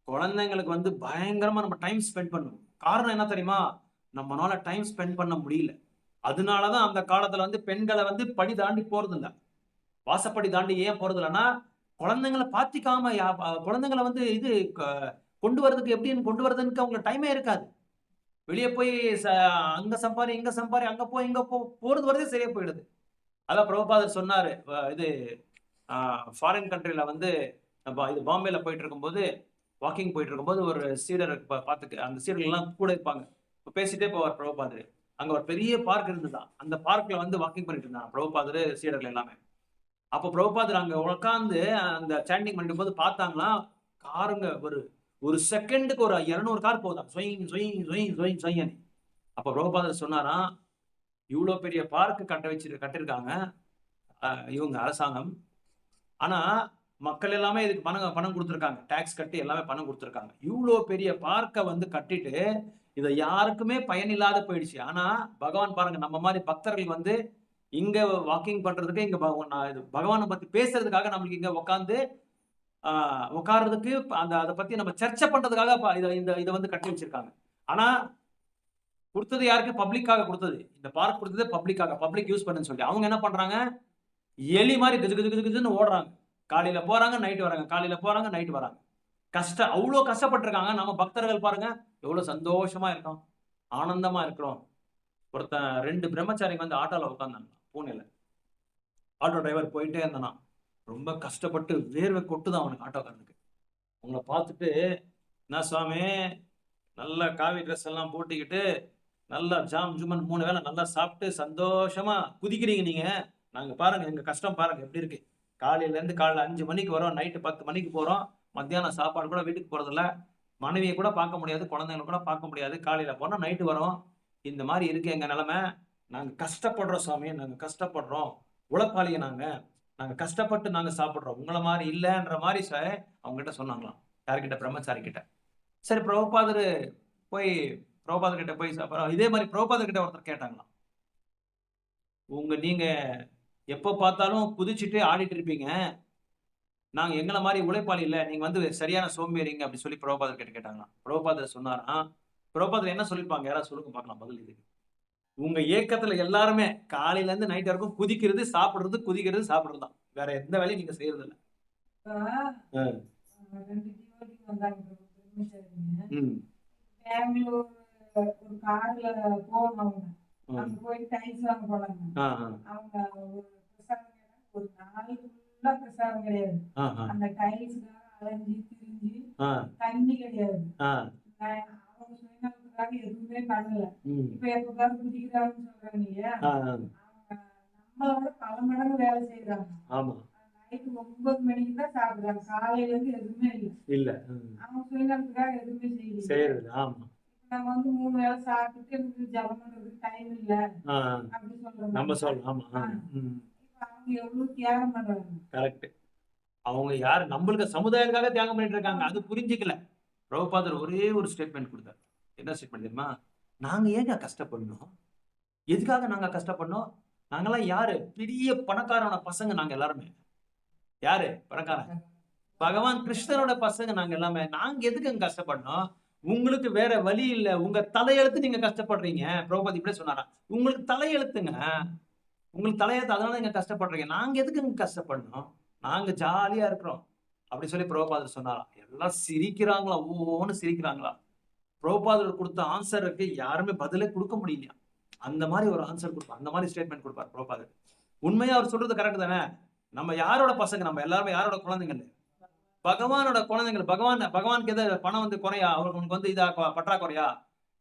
Speaker 1: குழந்தைங்களுக்கு வந்து பயங்கரமா நம்ம டைம் ஸ்பெண்ட் பண்ணணும். காரணம் என்ன தெரியுமா? நம்மனால டைம் ஸ்பெண்ட் பண்ண முடியல. அதனால தான் அந்த காலத்துல வந்து பெண்கள வந்து படி தாண்டி போறதில்ல. வாசப்படி தாண்டி ஏன் போறதில்லன்னா, குழந்தைங்கள பாத்துக்காம குழந்தைங்கள வந்து க கொண்டு வரதுக்கு எப்படின்னு கொண்டு வரதுக்கு அவங்களுக்கு டைமே இருக்காது. வெளிய போய் ச அங்க சம்பாரி, இங்க சம்பாரி, அங்க போ, இங்க போ போறது வரதே சரியா போயிடுது. அதான் பிரபுபாதர் சொன்னாரு. இது ஃபாரின் கண்ட்ரில வந்து இது பாம்பேல போயிட்டு இருக்கும்போது, வாக்கிங் போயிட்டு இருக்கும்போது ஒரு சீடர பாத்துட்டு அந்த சீடர்கள் எல்லாம் கூட இருப்பாங்க. பேசிட்டே போவார் பிரபுபாதர். அங்க ஒரு பெரிய பார்க் இருந்ததாம். அந்த பார்க்ல வந்து வாக்கிங் பண்ணிட்டு இருந்தாங்க பிரபுபாதர், சீடர்கள் எல்லாமே. அப்ப பிரபுபாதர் அங்க உட்கார்ந்து அந்த சாண்டிங் பண்ணும்போது பார்த்தாங்களாம், காருங்க ஒரு ஒரு செகண்டுக்கு ஒரு 200 கார் போகுதாம். சொயிங் சொயிங் சொயிங் சொயிங் சொயிங்ன்னு. அப்ப பிரபுபாதர் சொன்னாராம், இவ்ளோ பெரிய பார்க் கட்டியிருக்காங்க இவங்க அரசாங்கம். ஆனா மக்கள் எல்லாமே இதுக்கு பணம் பணம் குடுத்துருக்காங்க. டாக்ஸ் கட்டி எல்லாமே பணம் குடுத்துருக்காங்க. இவ்ளோ பெரிய பார்க்க வந்து கட்டிட்டு, இத யாருக்குமே பயன் இல்லாத போயிடுச்சு. ஆனா பகவான் பாருங்க நம்ம மாரி பக்தர்கள் வந்து இங்க வாக்கிங் பண்றதுக்கு இங்க பகவான பத்தி பேசுறதுக்காக நம்மளுக்கு இங்க உட்கார்ந்து உட்கார்றதுக்கு அத பத்தி நம்ம சர்ச்சை பண்றதுக்காக இத வந்து கட்டி வச்சிருக்காங்க. ஆனா குடுத்தது யாருக்கு? பப்ளிக்காக குடுத்தது. இந்த பார்க் குடுத்தது பப்ளிக்காக. பப்ளிக் யூஸ் பண்ணுன்னு சொல்லி. அவங்க என்ன பண்றாங்க? எலி மாரி கிஜு கிஜு கிஜு கிஜுன்னு ஓடுறாங்க. காலையில போறாங்க, நைட் வராங்க. காலையில போறாங்க, நைட் வராங்க. அவ்ளோ கஷ்டப்பட்டுருக்காங்க. நம்ம பக்தர்கள் பாருங்க, எவ்வளவு சந்தோஷமா இருக்கோம். ஆனந்தமா இருக்கிறோம். ஒருத்தன் 2 பிரம்மச்சாரிங்க வந்து ஆட்டோல உட்கார்ந்தாங்க பூனேல. ஆட்டோ டிரைவர் போயிட்டே இருந்தானாம். ரொம்ப கஷ்டப்பட்டு வேர்வை கொட்டுதாம் அவனுக்கு ஆட்டோக்காரனுக்கு. அவங்கள பார்த்துட்டு, "என்ன சுவாமி, நல்லா காவி ட்ரெஸ் எல்லாம் போட்டுக்கிட்டு, நல்லா ஜாம் ஜுமன் 3 வேளை நல்லா சாப்பிட்டு சந்தோஷமா குதிக்கிறீங்க நீங்க. நாங்க பாருங்க எங்க கஷ்டம் பாருங்க எப்படி இருக்கு. காலையில இருந்து காலைல 5 மணிக்கு வரோம், நைட்டு 10 மணிக்கு போறோம். மத்தியானம் சாப்பாடு கூட வீட்டுக்கு போறதில்ல. மனைவிய கூட பார்க்க முடியாது, குழந்தைங்கள கூட பார்க்க முடியாது. காலையில போனா நைட்டு வரோம். இந்த மாரி இருக்கு எங்க நிலைமை. நாங்க கஷ்டப்படுறோம் சாமி, நாங்க கஷ்டப்படுறோம். உழைப்பாளிங்க நாங்க. நாங்க கஷ்டப்பட்டு நாங்க சாப்பிடுறோம். உங்கள மாரி இல்லன்ற மாரி அவங்ககிட்ட சொன்னாங்களாம். யார்கிட்ட? பிரம்மச்சாரி கிட்ட. சரி போய் பிரபுபாதர் கிட்ட போய் இதே மாதிரி பிரபுபாதர் கிட்ட ஒருத்தர் கேட்டாங்களாம். நீங்க எப்ப பார்த்தாலும் குதிச்சுட்டு ஆடிட்டு இருப்பீங்க. நாங்க எங்கள மாதிரி உழைப்பாளி இல்ல. நீங்க வந்து சரியான சோம்பேறிங்க அப்படி சொல்லி பிரபுபாதர் கிட்ட கேட்டாங்களாம். பிரபுபாதர் சொன்னாராம். பிரபுபாதர் என்ன சொல்லிருப்பாங்க? யாராவது சொல்லுங்க பார்க்கலாம் பதில் இதுக்கு. உங்க ஏக்கத்துல எல்லாருமே காலையில இருந்து நைட் வரைக்கும் குதிக்கிறது, சாப்பிடுறது, குதிக்கிறது, சாப்பிடுறது தான். வேற எந்த வேலையும் நீங்க செய்யறது இல்ல.
Speaker 3: இப்ப 2 ஜீவாதிங்க வந்தாங்க பிரம்மச்சாரிங்க. பெங்களூர் ஒரு கார்ல போகணும் அவங்க. அங்க போய் டைல்ஸ் வாங்க போனாங்க. அவங்க ஒரு பிரசாதம் ஒரு நாள் ஃபுல்லா பிரசாதம் கிடையாது. அந்த டைல்ஸ்க்காக அலைஞ்சி திரிஞ்சு தண்ணி கிடையாது. அவங்க சுயநலத்துக்காக எதுவுமே பண்ணல. இப்ப எப்ப பாரு குதிக்கிறாங்கன்னு சொல்றாங்க இல்லையா, அவங்க நம்மளோட பல மடங்கு வேலை செய்யறாங்க. நைட்டு 9 மணிக்கு தான் சாப்பிடுறாங்க. காலையில இருந்து எதுவுமே இல்ல. அவங்க சுயநலத்துக்காக எதுவுமே செய்யல. நம்ம வந்து 3 வேளை சாப்பிட்டு எனக்கு ஜபம் பண்றதுக்கு டைம் இல்ல அப்படி சொல்றோம். நம்ம சொல்றோம். இப்ப அவங்க எவ்வளவு தியாகம் பண்றாங்க. கரெக்ட். அவங்க யாரு? நம்மளுக்கு சமுதாயத்துக்காக தியாகம் பண்ணிட்டு இருக்காங்க. அது புரிஞ்சுக்கல. பிரபுபாதர் ஒரே ஒரு ஸ்டேட்மெண்ட் கொடுத்தார். என்ன ஸ்டேட்மெண்ட் தெரியுமா? நாங்க ஏங்க கஷ்டப்படணும்? எதுக்காக நாங்க கஷ்டப்படணும்? நாங்கெல்லாம் யாரு? பெரிய பணக்காரன பசங்க நாங்க எல்லாருமே. யாரு பணக்காரன்? பகவான் கிருஷ்ணரோட பசங்க நாங்க எல்லாமே. நாங்க எதுக்கு கஷ்டப்படணும்? உங்களுக்கு வேற வழி இல்ல. உங்க தலையெழுத்து நீங்க கஷ்டப்படுறீங்க. பிரபுபாதர் இப்படியே சொன்னாரா? உங்களுக்கு தலையெழுத்துங்க. உங்களுக்கு தலையெழுத்து, அதனால நீங்க கஷ்டப்படுறீங்க. நாங்க எதுக்கு கஷ்டப்படணும்? நாங்க ஜாலியா இருக்கிறோம் அப்படி சொல்லி பிரபுபாதர் சொன்னாராம். எல்லாம் சிரிக்கிறாங்களா, ஓன்னு சிரிக்கிறாங்களா. பிரபுபாதர் கொடுத்த ஆன்சருக்கு யாருமே பதிலே கொடுக்க முடியலையா. அந்த மாதிரி ஒரு ஆன்சர் கொடுப்பார். அந்த மாதிரி ஸ்டேட்மெண்ட் கொடுப்பார் பிரபுபாதர். உண்மையா அவர் சொல்றது கரெக்ட் தானே? நம்ம யாரோட பசங்க? நம்ம எல்லாருமே யாரோட குழந்தைங்க? பகவானோட குழந்தைகள். பகவானுக்கு எதாவது பணம் வந்து குறையா? அவருக்கு வந்து பற்றாக்குறையா?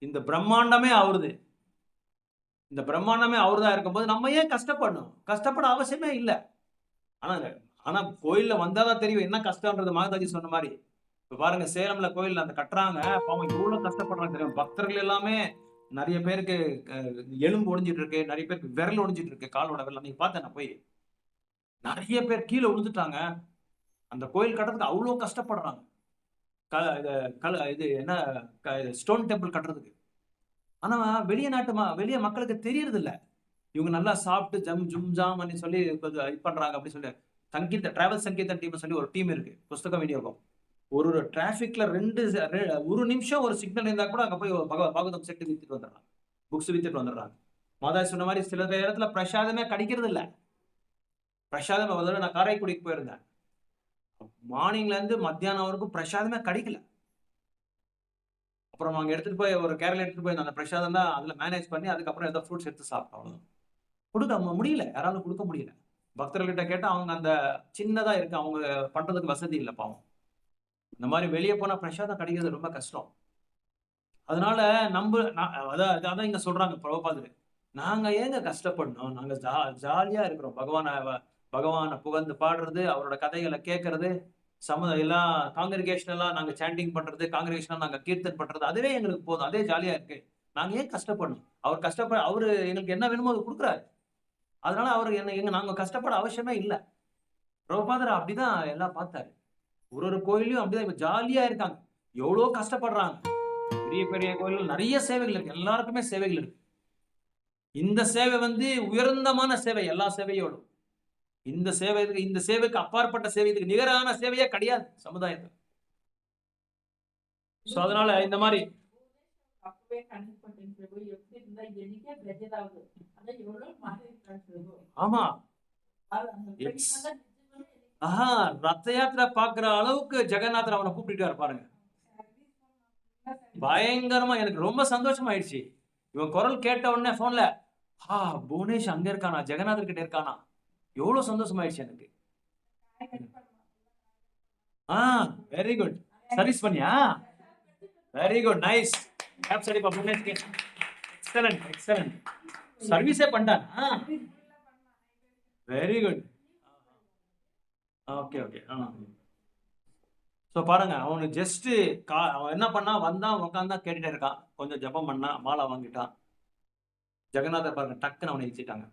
Speaker 3: இந்த பிரம்மாண்டமே அவருது. இந்த பிரம்மாண்டமே அவருதான் இருக்கும்போது நம்ம ஏன் கஷ்டப்படணும்? கஷ்டப்பட அவசியமே இல்லை. ஆனா கோயில்ல வந்தாதான் தெரியும் என்ன கஷ்டம்ன்றது. மாதாஜி சொன்ன மாதிரி
Speaker 1: இப்ப பாருங்க, சேலம்ல கோயில் அந்த கட்டுறாங்க, பாவம் எவ்வளவு கஷ்டப்படுறாங்க தெரியும். பக்தர்கள் எல்லாமே நிறைய பேருக்கு எலும்பு ஒடிஞ்சிட்டு இருக்கு, நிறைய பேருக்கு விரல் ஒடிஞ்சிட்டு இருக்கு, காலோட விரல். நீங்க பார்த்தேன் நான் போய், நிறைய பேர் கீழே விழுந்துட்டாங்க. அந்த கோயில் கட்டுறதுக்கு அவ்வளவு கஷ்டப்படுறாங்க. இது என்ன, ஸ்டோன் டெம்பிள் கட்டுறதுக்கு. ஆனா வெளிய மக்களுக்கு தெரியறது இல்ல. இவங்க நல்லா சாப்பிட்டு ஜம் ஜாம் பண்ணி சொல்லி கொஞ்சம் இது பண்றாங்க அப்படின்னு சொல்லி. டிராவல் சங்கீதன் டீம் சொல்லி ஒரு டீம் இருக்கு, புஸ்தகம் விநியோகம். ஒரு டிராபிக்ல ஒரு நிமிஷம் ஒரு சிக்னல் இருந்தா கூட அங்க போய் பாகவதம் செட்டு வித்துட்டு வந்துடுறாங்க, புக்ஸ் வித்துட்டு வந்துடுறாங்க. மாதாஜி சொன்ன மாதிரி சில இடத்துல பிரசாதமே கிடைக்கிறது இல்ல. பிரசாதம் முதல்ல நான் காரைக்குடிக்கு போயிருந்தேன், மார்னிங்ல இருந்து மத்தியானம் வரைக்கும் பிரசாதமே கிடைக்கல. அப்புறம் அங்க எடுத்துட்டு போய் ஒரு கேரளா எடுத்துட்டு போய் அந்த பிரசாதம் தான் அதுல மேனேஜ் பண்ணி அதுக்கப்புறம் ஏதோ ஃப்ரூட்ஸ் எடுத்து சாப்பிட்டோம். கொடுக்க முடியல, யாராலும் கொடுக்க முடியல. பக்தர்கள்கிட்ட கேட்டா அவங்க அந்த சின்னதா இருக்கு, அவங்க பண்றதுக்கு வசதி இல்லை பாவம். இந்த மாதிரி வெளியே போனா பிரசாதம் கிடைக்கிறது ரொம்ப கஷ்டம். அதனால அதான் இங்க சொல்றாங்க பிரபுபாதர், நாங்க ஏங்க கஷ்டப்படணும், நாங்க ஜாலியா இருக்கிறோம். பகவானை புகழ்ந்து பாடுறது, அவரோட கதைகளை கேட்கறது, எல்லாம் காங்கிரிகேஷன் எல்லாம் நாங்க சாண்டிங் பண்றது, காங்கிரிகேஷன் நாங்க கீர்த்தன் பண்றது, அதுவே எங்களுக்கு போதும், அதே ஜாலியா இருக்கு. நாங்க ஏன் கஷ்டப்படணும்? அவரு எங்களுக்கு என்ன வேணுமோ அது கொடுக்குறாரு. அதனால அவரு நாங்க கஷ்டப்பட அவசியமே இல்லை. பிரபுபாதர் அப்படிதான் எல்லாம் பார்த்தாரு. ஒரு கோயிலையும் அப்படிதான் இப்ப ஜாலியா இருக்காங்க. எவ்வளவு கஷ்டப்படுறாங்க. பெரிய பெரிய கோயில்கள் நிறைய சேவைகள் இருக்கு, எல்லாருக்குமே சேவைகள் இருக்கு. இந்த சேவை உயர்ந்தமான சேவை, எல்லா சேவையோடும். இந்த சேவைக்கு அப்பாற்பட்ட சேவை, இதுக்கு நிகரான சேவையே கிடையாது சமுதாயத்தில். அதனால இந்த மாதிரி ஆமா, ரத்த யாத்திரை பாக்குற அளவுக்கு ஜெகநாதர் அவனை கூப்பிட்டுட்டாரு பாருங்க. பயங்கரமா எனக்கு ரொம்ப சந்தோஷம் ஆயிடுச்சு. இவன் குரல் கேட்ட உடனே போன்ல, புவனேஷ் அங்க இருக்கானா, ஜெகநாதர் கிட்ட இருக்கானா, எவ்வளவு சந்தோஷம் ஆயிடுச்சு எனக்கு. Very good. சர்வீஸ் பண்ணியா? Very good, nice. சரிப்பா புவனேஷ்க்கு. Excellent excellent. சர்வீஸே பண்ணிட்டானா? Very good. Okay okay. So பாருங்க, அவனுக்கு ஜஸ்ட் அவன் என்ன பண்ணா, வந்தான் உட்காந்தா கேட்டுட்டே இருக்கான், கொஞ்சம் ஜபம் பண்ணா, மாலை வாங்கிட்டான். ஜெகநாதர் பாருங்க டக்குன்னு அவனை இழுச்சிட்டாங்க.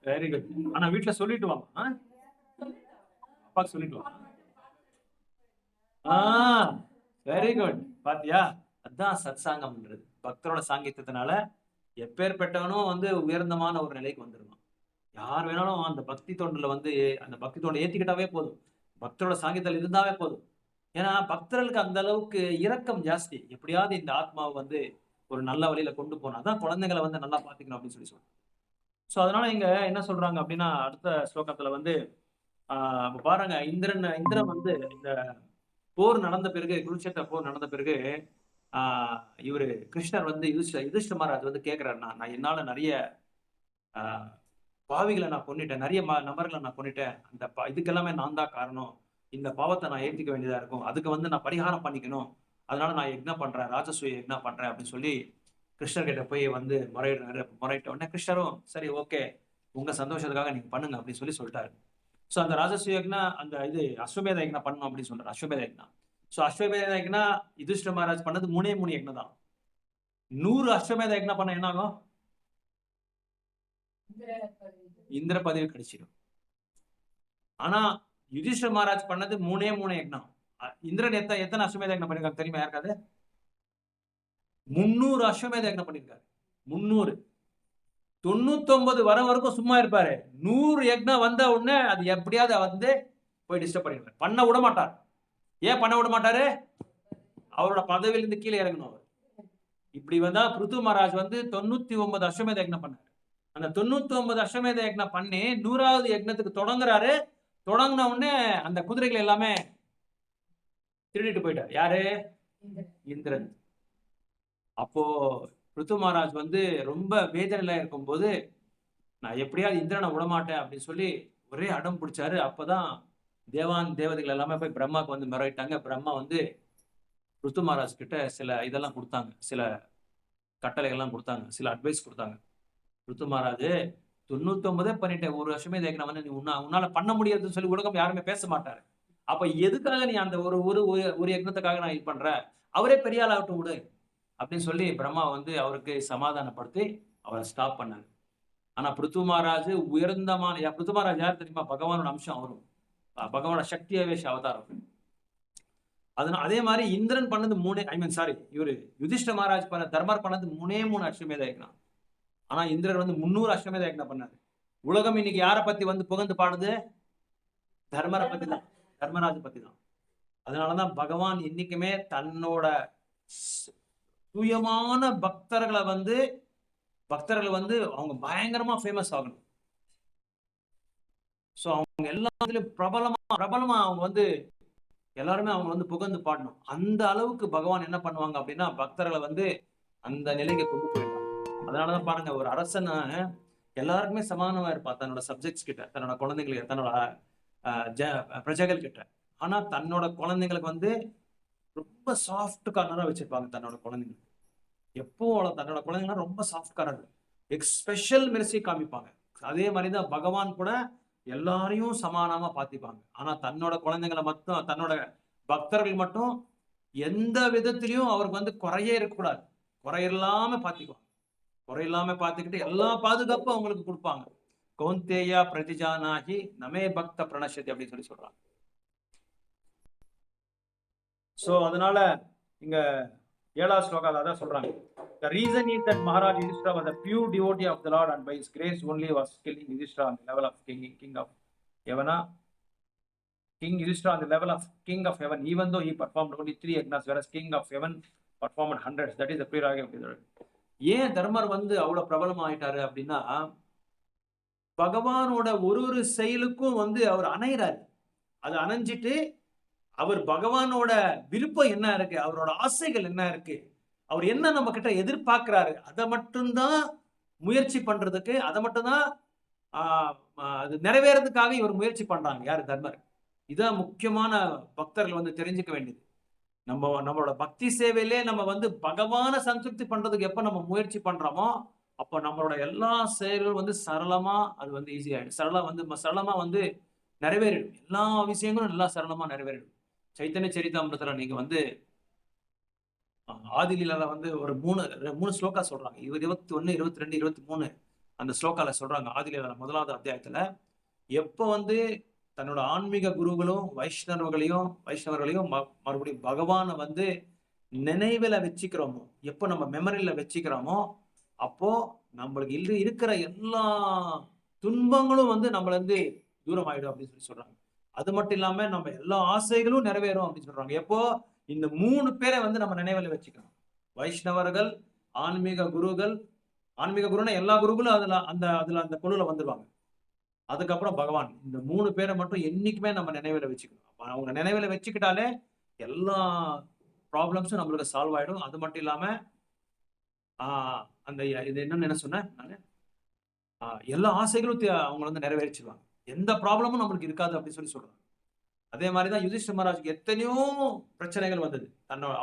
Speaker 1: Very good. ஆனா வீட்டுல சொல்லிட்டு வாங்க, அப்பாக்கு சொல்லிட்டு வாங்க. Very good. பாத்தியா, அதான் சத்சாங்கம்ன்றது. பக்தரோட சாங்கியத்தினால எப்பேற்பட்டவனும் உயர்ந்தமான ஒரு நிலைக்கு வந்துருவான். யார் வேணாலும் அந்த பக்தி தொண்டுல அந்த பக்தி தொண்டை ஏத்திக்கிட்டாவே போதும், பக்தரோட சாங்கியத்தில் இருந்தாவே போதும். ஏன்னா பக்தர்களுக்கு அந்த அளவுக்கு இரக்கம் ஜாஸ்தி. எப்படியாவது இந்த ஆத்மாவை ஒரு நல்ல வழியில கொண்டு போனா தான் குழந்தைகளை நல்லா பாத்துக்கணும் அப்படின்னு சொல்லி சொல்றாங்க. ஸோ அதனால இங்க என்ன சொல்றாங்க அப்படின்னா, அடுத்த ஸ்லோகத்துல பாருங்க, இந்திரன் இந்த போர் நடந்த பிறகு, குருட்சேத்திர போர் நடந்த பிறகு இவரு கிருஷ்ணர் யுதிஷ்ட மகாராஜ் கேட்கிறாரு, நான் என்னால நிறைய பாவிகளை நான் கொன்னிட்டேன், நிறைய நபர்களை நான் கொன்னிட்டேன், அந்த இதுக்கெல்லாமே நான் தான் காரணம், இந்த பாவத்தை நான் ஏற்றிக்க வேண்டியதா இருக்கும், அதுக்கு நான் பரிகாரம் பண்ணிக்கணும், அதனால நான் யக்ஞம் பண்றேன், ராஜசூய யக்ஞம் பண்றேன் அப்படின்னு சொல்லி கிருஷ்ணர் கிட்ட போய் முறையிட்ட உடனே கிருஷ்ணரும் சரி ஓகே, உங்க சந்தோஷத்துக்காக நீங்க பண்ணுங்க அப்படின்னு சொல்லிட்டாரு. ஸோ அந்த ராஜசூய யக்ஞம், அந்த அஸ்வமேத யக்ஞம் பண்ணணும் அப்படின்னு சொல்றாரு, அஸ்வமேத யக்ஞம். ஸோ அஸ்வமேத யக்ஞம் யுதிஷ்ட மகாராஜ் பண்ணது 3 யக்ஞம் தான். 100 அஸ்வமேத யக்ஞம் பண்ண என்ன ஆகும்? இந்திர பதவி கிடைச்சிடும். ஆனா யுதிஷ்ட மகாராஜ் பண்ணது 3 யக்ஞம். இந்திரன் எத்தனை அஸ்வமேத யக்ஞம் பண்ணிருக்காரு தெரியுமா யாருக்காது? 300 அஸ்வமேத யக்ஞம் பண்ணிருக்காரு. 300. 99 வர வரைக்கும் சும்மா இருப்பாரு. 100 யக்ஞம் வந்த உடனே அது எப்படியாவது போய் டிஸ்டர்ப் பண்ணிடுவார், பண்ண விட மாட்டார். ஏன் பண்ண விட மாட்டாரு? அவரோட பதவியிலிருந்து கீழே இறங்கணும் அவர். இப்படி பிருது மகாராஜ் 99 அஸ்வமேத யக்ஞம் பண்ணாரு. அந்த 99 அஸ்வமேத யக்ஞம் பண்ணி 100வது யக்ஞத்துக்கு தொடங்குறாரு. தொடங்கின உடனே அந்த குதிரைகள் எல்லாமே திருடிட்டு போயிட்டார். யாரு? இந்திரன். அப்போ பிருது மகாராஜ் ரொம்ப வேதனையில இருக்கும்போது, நான் எப்படியாவது இந்திரனை விடமாட்டேன் அப்படின்னு சொல்லி ஒரே அடம் பிடிச்சாரு. அப்பதான் தேவதைகள் எல்லாமே போய் பிரம்மாக்கு முறையிட்டாங்க. பிரம்மா ருத்து மகாராஜ் கிட்ட சில இதெல்லாம் கொடுத்தாங்க, சில கட்டளைகள்லாம் கொடுத்தாங்க, சில அட்வைஸ் கொடுத்தாங்க. ருத்து மகாராஜ் 99 பண்ணிட்டேன், ஒரு வருஷமே தேக்கின வந்து நீ உன்னால பண்ண முடியாதுன்னு சொல்லி உலகம் யாருமே பேச மாட்டாரு. அப்ப எதுக்காக நீ அந்த ஒரு ஒரு ஒரு யக்னத்துக்காக நான் இது பண்ற, அவரே பெரிய ஆளாகட்டும் விடு அப்படின்னு சொல்லி பிரம்மா வந்து அவருக்கு சமாதானப்படுத்தி அவரை ஸ்டாப் பண்ணாரு. ஆனா பிருத்து மகாராஜ் உயர்ந்தமான பிருத்து மகாராஜ் யார் தெரியுமா? பகவானோட அம்சம் அவரும், பகவானோட சக்தி அவேஷ அவதாரம். அதனால அதே மாதிரி இந்திரன் பண்ணது இவரு யுதிஷ்ட மகாராஜ் தர்மர் பண்ணது 3 அஸ்வமேத யக்னம். ஆனா இந்திரன் வந்து 300 அஸ்வமேத யக்னம் பண்ணாரு. உலகம் இன்னைக்கு யாரை பத்தி வந்து புகழ்ந்து பாடுது? தர்மரை பத்தி தான், தர்மராஜ் பத்தி தான். அதனாலதான் பகவான் இன்னைக்குமே தன்னோட தூயமான பக்தர்களை வந்து அவங்க பயங்கரமா ஃபேமஸ் ஆகணும். சோ அவங்க எல்லாத்துலயும் பிரபலமா அவங்க வந்து எல்லாருமே அவங்க வந்து புகழ்ந்து பாடணும். அந்த அளவுக்கு பகவான் என்ன பண்ணுவாங்க அப்படின்னா பக்தர்களை வந்து அந்த நிலைக்கு கொண்டு போயிடுவாங்க. அதனாலதான் பாருங்க, ஒரு அரசன் எல்லாருக்குமே சமாதானமா இருப்பான் தன்னோட சப்ஜெக்ட்ஸ் கிட்ட, தன்னோட குழந்தைங்களுக்கு, தன்னோட பிரஜைகள் கிட்ட. ஆனா தன்னோட குழந்தைங்களுக்கு வந்து ரொம்ப சாஃப்ட் கார்னரா வச்சிருப்பாங்க. தன்னோட குழந்தைங்களுக்கு எப்பவும் தன்னோட குழந்தைங்க ரொம்ப சாஃப்ட் கார்னர், ஸ்பெஷல் மெர்சி காமிப்பாங்க. அதே மாதிரிதான் பகவான் கூட எல்லாரையும் சமானமா பார்த்திப்பாங்க. ஆனா தன்னோட குழந்தைங்களை மட்டும், தன்னோட பக்தர்கள் மட்டும் எந்த விதத்திலையும் அவருக்கு வந்து குறையே இருக்கக்கூடாது, குறையில்லாம பார்த்துக்குவாங்க. குறையில்லாம பார்த்துக்கிட்டு எல்லா பாதுகாப்பும் அவங்களுக்கு கொடுப்பாங்க. கௌந்தேயா பிரதிஜானாகி நமே பக்த பிரணஷதி அப்படின்னு சொல்லி சொல்றாங்க. சோ அதனால இங்க 7வது ஸ்லோகால அதான் சொல்றாங்க. The reason is that Maharaj Yudhishthira was a pure devotee of the Lord and by his grace only was killing Yudhishthira on the level of king of Yavana. King Yudhishthira on the level of king of heaven, even though he performed only 3 yagnas, whereas king of heaven performed hundreds. That is the prerogative of the Lord. ஏன் தர்மர் வந்து அவ்வளவு பிரபலம் ஆயிட்டாரு அப்படின்னா, பகவானோட ஒரு செயலுக்கும் வந்து அவர் அணைகிறாரு. அது அணைஞ்சிட்டு அவர் பகவானோட விருப்பம் என்ன இருக்கு, அவரோட ஆசைகள் என்ன இருக்கு, அவர் என்ன நம்ம கிட்ட எதிர்பார்க்கிறாரு, அதை மட்டும்தான் முயற்சி பண்றதுக்கு, அதை மட்டும்தான் அது நிறைவேறதுக்காக இவர் முயற்சி பண்றாங்க. யாரு? தர்மர். இதான் முக்கியமான பக்தர்கள் வந்து தெரிஞ்சுக்க வேண்டியது. நம்மளோட பக்தி சேவையிலே நம்ம வந்து பகவான சந்திருப்தி பண்றதுக்கு எப்ப நம்ம முயற்சி பண்றோமோ அப்ப நம்மளோட எல்லா செயல்களும் வந்து சரளமா, அது வந்து ஈஸி ஆயிடும். சரளமா வந்து நிறைவேறிடும். எல்லா விஷயங்களும் நல்லா சரளமா நிறைவேறிடும். சைத்தன்ய சரிதாமிரத்துல நீங்க வந்து ஆதிலீலால வந்து ஒரு 3 ஸ்லோகா சொல்றாங்க. 21, 22, 23 அந்த ஸ்லோகால சொல்றாங்க. ஆதிலீலால 1வது அத்தியாயத்துல எப்ப வந்து தன்னோட ஆன்மீக குருகளும் வைஷ்ணவர்களையும் மறுபடியும் பகவானை வந்து நினைவுல வச்சுக்கிறோமோ, எப்போ நம்ம மெமரியில வச்சுக்கிறோமோ, அப்போ நம்மளுக்கு இருக்கிற எல்லா துன்பங்களும் வந்து நம்மள இருந்து தூரம் ஆயிடும் அப்படின்னு சொல்லி சொல்றாங்க. அது மட்டும் இல்லாம நம்ம எல்லா ஆசைகளும் நிறைவேறும் அப்படின்னு சொல்றாங்க. எப்போ இந்த 3 பேரை வந்து நம்ம நினைவுல வச்சுக்கணும். வைஷ்ணவர்கள், ஆன்மீக குருன்னா எல்லா குருகளும் அதுல அந்த குழுல வந்துருவாங்க. அதுக்கப்புறம் பகவான். இந்த 3 பேரை மட்டும் என்னைக்குமே நம்ம நினைவுல வச்சுக்கணும். அவங்க நினைவுல வச்சுக்கிட்டாலே எல்லா ப்ராப்ளம்ஸும் நம்மளுக்கு சால்வ் ஆயிடும். அது மட்டும் இல்லாம அந்த இது என்னன்னு என்ன சொன்னேன் நானு, எல்லா ஆசைகளும் அவங்க வந்து நிறைவேற்றிடுவாங்க. எந்த ப்ராப்ளமும் நம்மளுக்கு இருக்காது அப்படின்னு சொல்லி சொல்றாங்க. அதே மாதிரிதான் யுதிஷ்டிர மகாராஜுக்கு எத்தனையோ பிரச்சனைகள் வந்தது.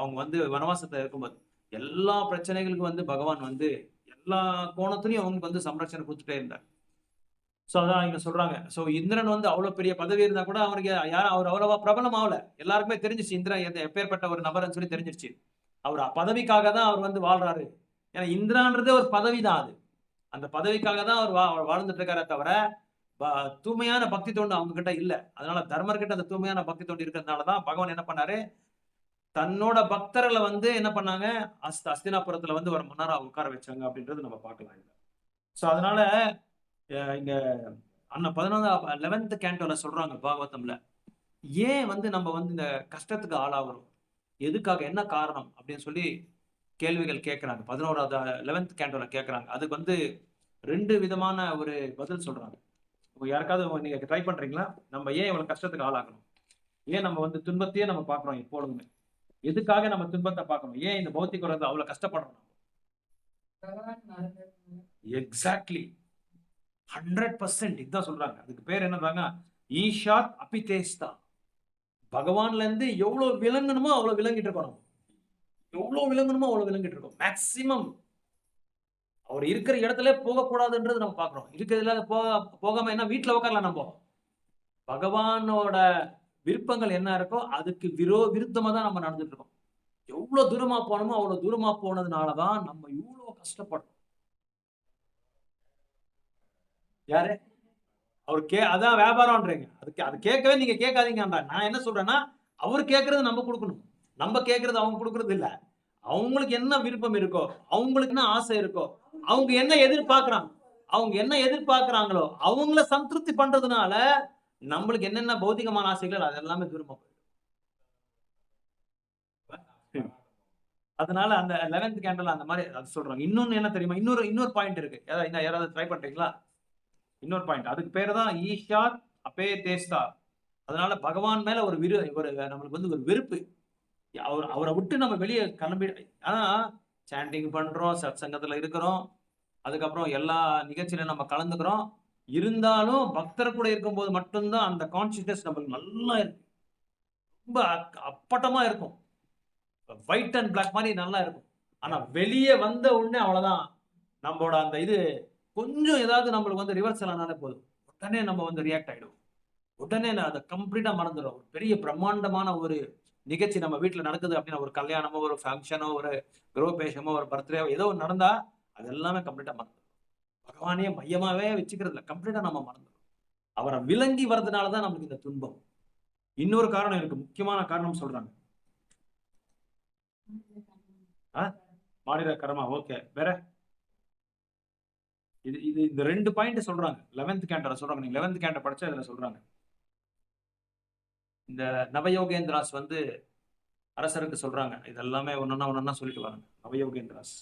Speaker 1: அவங்க வந்து வனவாசத்துல இருக்கும்போது எல்லா பிரச்சனைகளுக்கும் வந்து பகவான் வந்து எல்லா கோணத்திலையும் அவங்களுக்கு வந்து சம்ரட்சணை கொடுத்துட்டே இருந்தார். சோ அதான் இங்க சொல்றாங்க. சோ இந்திரன் வந்து அவ்வளவு பெரிய பதவி இருந்தா கூட அவருக்கு அவர் அவ்வளவா பிரபலம் ஆகல. எல்லாருக்குமே தெரிஞ்சிச்சு இந்திரன் எப்பேற்பட்ட ஒரு நபர்னு சொல்லி தெரிஞ்சிருச்சு. அவர் பதவிக்காக தான் அவர் வந்து வாழ்றாரு. ஏன்னா இந்திரான்றதே ஒரு பதவி தான். அது அந்த பதவிக்காக தான் அவர் வாழ்ந்துட்டு இருக்காரே தவிர தூய்மையான பக்தி தொண்டு அவங்க கிட்ட இல்ல. அதனால தர்மர் கிட்ட அந்த தூய்மையான பக்தி தொண்டு இருக்கிறதுனாலதான் பகவான் என்ன பண்ணாரு, தன்னோட பக்தர்களை வந்து என்ன பண்ணாங்க, அஸ்தினாபுரத்துல வந்து ஒரு மன்னரா உட்கார வச்சாங்க அப்படின்றது நம்ம பார்க்கலாம். சோ அதனால இங்க 11th கேண்டோல சொல்றாங்க பாகவதம்ல, ஏன் வந்து நம்ம வந்து இந்த கஷ்டத்துக்கு ஆளாகிறோம், எதுக்காக, என்ன காரணம் அப்படின்னு சொல்லி கேள்விகள் கேட்கிறாங்க. 11th கேண்டோல கேட்கிறாங்க. அதுக்கு வந்து 2 விதமான ஒரு பதில் சொல்றாங்க. யாருக்காவது நீங்க ட்ரை பண்றீங்களா? நம்ம ஏன் இவ்வளவு கஷ்டத்துக்கு ஆளாகணும், ஏன் நம்ம வந்து துன்பத்தையே நம்ம பாக்குறோம் எப்பொழுதுமே, எதுக்காக நம்ம துன்பத்தை பார்க்கணும், ஏன் இந்த பௌத்திக உலகத்தை அவ்வளவு கஷ்டப்படுறோம்? எக்ஸாக்ட்லி 100% இதுதான் சொல்றாங்க. அதுக்கு பேர் என்னறாங்க, ஈஷாத் அபிதேஸ்தா. பகவான்ல இருந்து எவ்வளவு விளங்கணுமோ அவ்வளவு விளங்கிட்டு இருக்கணும். எவ்வளவு விளங்கணுமோ அவ்வளவு விளங்கிட்டு இருக்கோம். மேக்சிமம் அவர் இருக்கிற இடத்துல போகக்கூடாதுன்றது நம்ம பாக்குறோம். இருக்கிறதுல போகாம என்ன வீட்டுல உட்காரலாம் நம்ம. பகவானோட விருப்பங்கள் என்ன இருக்கோ அதுக்கு விருத்தமா தான் நம்ம நடந்துட்டு இருக்கோம். எவ்வளவு தூரமா போனோமோ அவ்வளவு தூரமா போனதுனாலதான் நம்ம இவ்வளவு கஷ்டப்படுறோம். யாரு அவர் அதான் வியாபாரம்ன்றீங்க. அது கேட்கவே நீங்க கேட்காதீங்கன்றாங்க. நான் என்ன சொல்றேன்னா, அவர் கேட்கறது நம்ம கொடுக்கணும். நம்ம கேட்கறது அவங்க கொடுக்கறது இல்ல. அவங்களுக்கு என்ன விருப்பம் இருக்கோ, அவங்களுக்கு என்ன ஆசை இருக்கோ, அவங்க என்ன எதிர்பார்க்கிறாங்களோ அவங்கள சந்திருப்தி பண்றதுனால நம்மளுக்கு என்னென்ன பௌதிகமான ஆசைகள் அது எல்லாமே தூரமா போயிடும். அதனால அந்த 11th கேண்டல் அந்த மாதிரி அது சொல்றாங்க. இன்னொன்னு என்ன தெரியுமா, இன்னொரு பாயிண்ட் இருக்கு. யாராவது ட்ரை பண்றீங்களா? இன்னொரு பாயிண்ட், அதுக்கு பேரு தான் ஈஷாத் அப்பே தேஸ்தா. அதனால பகவான் மேல ஒரு நம்மளுக்கு வந்து ஒரு வெறுப்பு. அவரை விட்டு நம்ம வெளியே கிளம்பி, ஆனா சாண்டிங் பண்றோம், சத் சங்கத்துல இருக்கிறோம், அதுக்கப்புறம் எல்லா நிகழ்ச்சியிலும் நம்ம கலந்துக்கிறோம். இருந்தாலும் பக்தர் கூட இருக்கும்போது மட்டும்தான் அந்த கான்சியஸ்னஸ் நம்மளுக்கு நல்லா இருக்கு. ரொம்ப அப்பட்டமா இருக்கும். ஒயிட் அண்ட் பிளாக் மாதிரி நல்லா இருக்கும். ஆனா வெளியே வந்த உடனே அவ்வளவுதான். நம்மளோட அந்த இது கொஞ்சம் ஏதாவது நம்மளுக்கு வந்து ரிவர்சல் ஆனாலே போதும், உடனே நம்ம வந்து ரியாக்ட் ஆயிடும். உடனே அதை கம்ப்ளீட்டா மறந்துடும். ஒரு பெரிய பிரம்மாண்டமான ஒரு நிகழ்ச்சி நம்ம வீட்டுல நடக்குது அப்படின்னா, ஒரு கல்யாணமோ, ஒரு ஃபங்க்ஷனோ, ஒரு கிரகபேஷமோ, ஒரு பர்த்டே ஏதோ நடந்தா அது எல்லாமே கம்ப்ளீட்டா மறந்துடும். பகவானே மையமாவே வச்சுக்கிறது இல்லை, கம்ப்ளீட்டா நம்ம மறந்துடும். அவரை விளங்கி வர்றதுனாலதான் நமக்கு இந்த துன்பம். இன்னொரு காரணம் இருக்கு, முக்கியமான காரணம் சொல்றாங்க. மாநில கர்மா. ஓகே, வேற இது இந்த 2 பாயிண்ட் சொல்றாங்க. 11th கேண்டரை சொல்றாங்க. நீங்க 11th கேண்டர் படிச்சா இதுல சொல்றாங்க. இந்த நவயோகேந்திராஸ் வந்து அரசருக்கு சொல்றாங்க. இதெல்லாமே ஒன்னொன்னா சொல்லிட்டு வராங்க. நவயோகேந்திராஸ்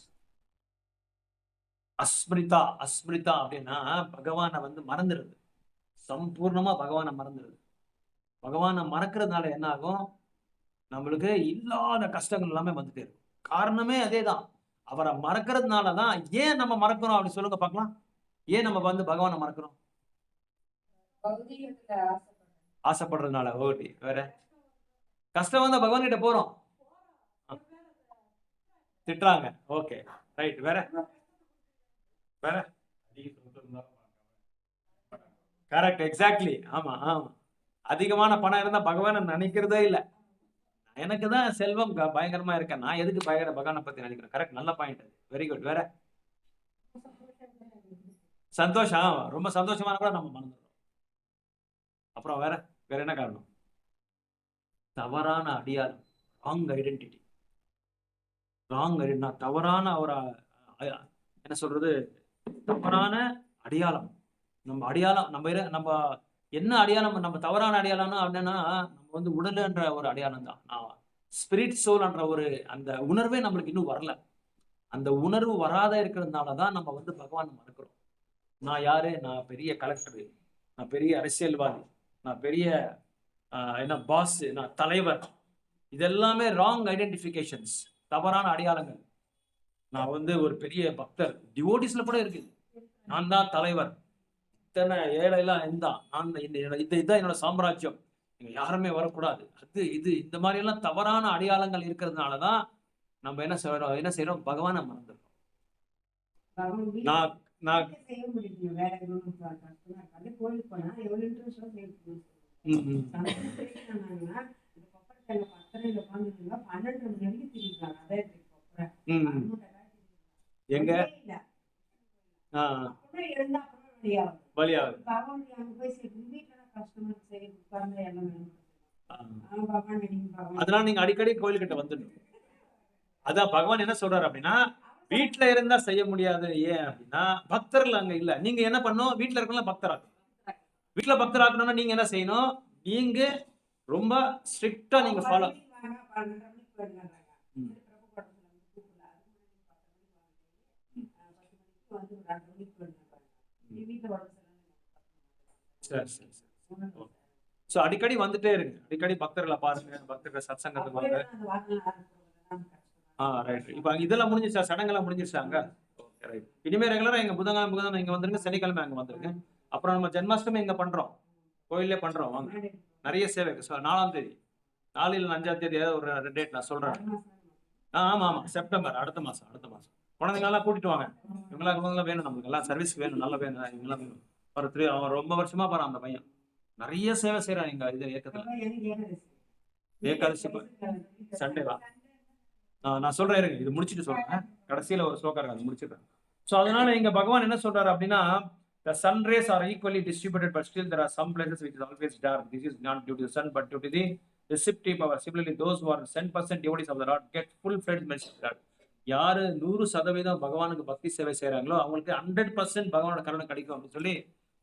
Speaker 1: அஸ்மிருதா அப்படின்னா பகவானை வந்து மறந்துடுது. சம்பூர்ணமா பகவானை மறந்துடுது. பகவானை மறக்கிறதுனால என்ன ஆகும், நம்மளுக்கு இல்லாத கஷ்டங்கள் எல்லாமே வந்துட்டே இருக்கும். காரணமே அதேதான். அவரை மறக்கிறதுனாலதான். ஏன் நம்ம மறக்கிறோம் அப்படி சொல்லுங்க பார்க்கலாம். ஏன் நம்ம வந்து பகவானை மறக்கிறோம்? ஆசைப்படுறதுனால. ஓகே, வேற கஷ்டம் வந்தா பகவான் கிட்ட போறோம், திட்டுறாங்க. Okay, right. வேற கரெக்ட், எக்ஸாக்ட்லி. ஆமா. அதிகமான பணம் இருந்தா பகவானை நினைக்கிறதே இல்லை. எனக்கு தான் செல்வம் பயங்கரமா இருக்கேன், நான் எதுக்கு பகவானை பத்தி நினைக்கிறேன். கரெக்ட், நல்ல பாயிண்ட். Very good. வேற சந்தோஷம், ரொம்ப சந்தோஷமான கூட நம்ம மறந்துடுறோம். அப்புறம் வேற என்ன காரணம்? தவறான அடையாளம், ராங் ஐடென்டிட்டி. தவறான ஒரு என்ன சொல்றது, தவறான அடையாளம். நம்ம அடையாளம் நம்ம என்ன அடையாளம், நம்ம தவறான அடையாளம்னா அப்படின்னா நம்ம வந்து உடல்ன்ற ஒரு அடையாளம் தான். ஸ்பிரிட் சோல்ன்ற ஒரு அந்த உணர்வே நம்மளுக்கு இன்னும் வரல. அந்த உணர்வு வராத இருக்கிறதுனாலதான் நம்ம வந்து பகவான் மறக்கிறோம். நான் யாரு, நான் பெரிய கலெக்டர், நான் பெரிய அரசியல்வாதி, நான் பெரிய பாஸ், நான் தலைவர். இதெல்லாமே ராங் ஐடென்டிபிகேஷன்ஸ், தவறான அடையாளங்கள். நான் வந்து ஒரு பெரிய பக்தர், டிவோட்டிஸ்ல கூட இருக்கு, நான் தான் தலைவர், இத்தனை ஏழை எல்லாம் இதுதான் என்னோட சாம்ராஜ்யம், நீங்க யாருமே வரக்கூடாது, அது இது இந்த மாதிரி எல்லாம் தவறான அடையாளங்கள் இருக்கிறதுனாலதான் நம்ம என்ன செய்யறோம், பகவானை மறந்துடுறோம். எங்க அதனால நீங்க அடிக்கடி கோயில்கிட்ட வந்துடணும். அதான் பகவான் என்ன சொல்றாரு அப்படின்னா, வீட்டுல இருந்தா செய்ய முடியாது. ஏன் அப்படின்னா பக்தர்கள் அங்க இல்ல. நீங்க என்ன பண்ணும், வீட்டுல இருக்கலாம் பக்தராக்கணும். வீட்டுல பக்தராக்கணும்னா நீங்க என்ன செய்யணும், நீங்க ரொம்ப ஸ்ட்ரிக்டா நீங்க ஃபாலோ. சோ அடிக்கடி வந்துட்டே இருங்க, அடிக்கடி பக்தர்களை பாருங்க, பக்தர்கள் சத்சங்கத்துக்கு வாங்க. ரைட். இப்ப இதெல்லாம் முடிஞ்சிருச்சா, சடங்கெல்லாம் முடிஞ்சிருச்சாங்க? ரைட். இனிமே ரெகுலரா எங்க புதன்கிழமை இங்க வந்துருங்க, சனிக்கிழமை அங்க வந்துருங்க. அப்புறம் நம்ம ஜென்மாஷ்டமி இங்க பண்றோம், கோயிலே பண்றோம். வாங்க, நிறைய சேவை. 4ஆம் தேதி, 4 இல்ல 5ஆம் தேதி ஏதாவது ஒரு டேட் நான் சொல்றேன். ஆமா ஆமா, செப்டம்பர் அடுத்த மாசம். குழந்தைங்களெல்லாம் கூட்டிட்டு வாங்க. இவங்களாம் வேணும், நமக்கு எல்லாம் சர்வீஸ் வேணும், நல்லா வேணும், இவங்கெல்லாம் வேணும். அவன் ரொம்ப வருஷமா பாரு அந்த பையன் நிறைய சேவை செய்யறான் எங்க இது இயக்கத்துல. ஏகாதசி சண்டேவா? நான் சொல்றேன் இருங்க, இது முடிச்சுட்டு சொல்றேன். கடைசியில ஒரு ஸ்லோகம் இருக்கு, அது முடிச்சிடுறேன். ஸோ அதனால இங்க பகவான் என்ன சொல்றாரு அப்படின்னா, the sun rays are equally distributed, but still there are some places which is always dark. This is not due to the sun, but due to the receptive power. Similarly, those who are 10% devotees of the Lord get full-fledged message of God. யாரு 100% பகவானுக்கு பக்தி சேவை செய்யறாங்களோ அவங்களுக்கு 100% பகவானோட கருணை கிடைக்கும் அப்படின்னு சொல்லி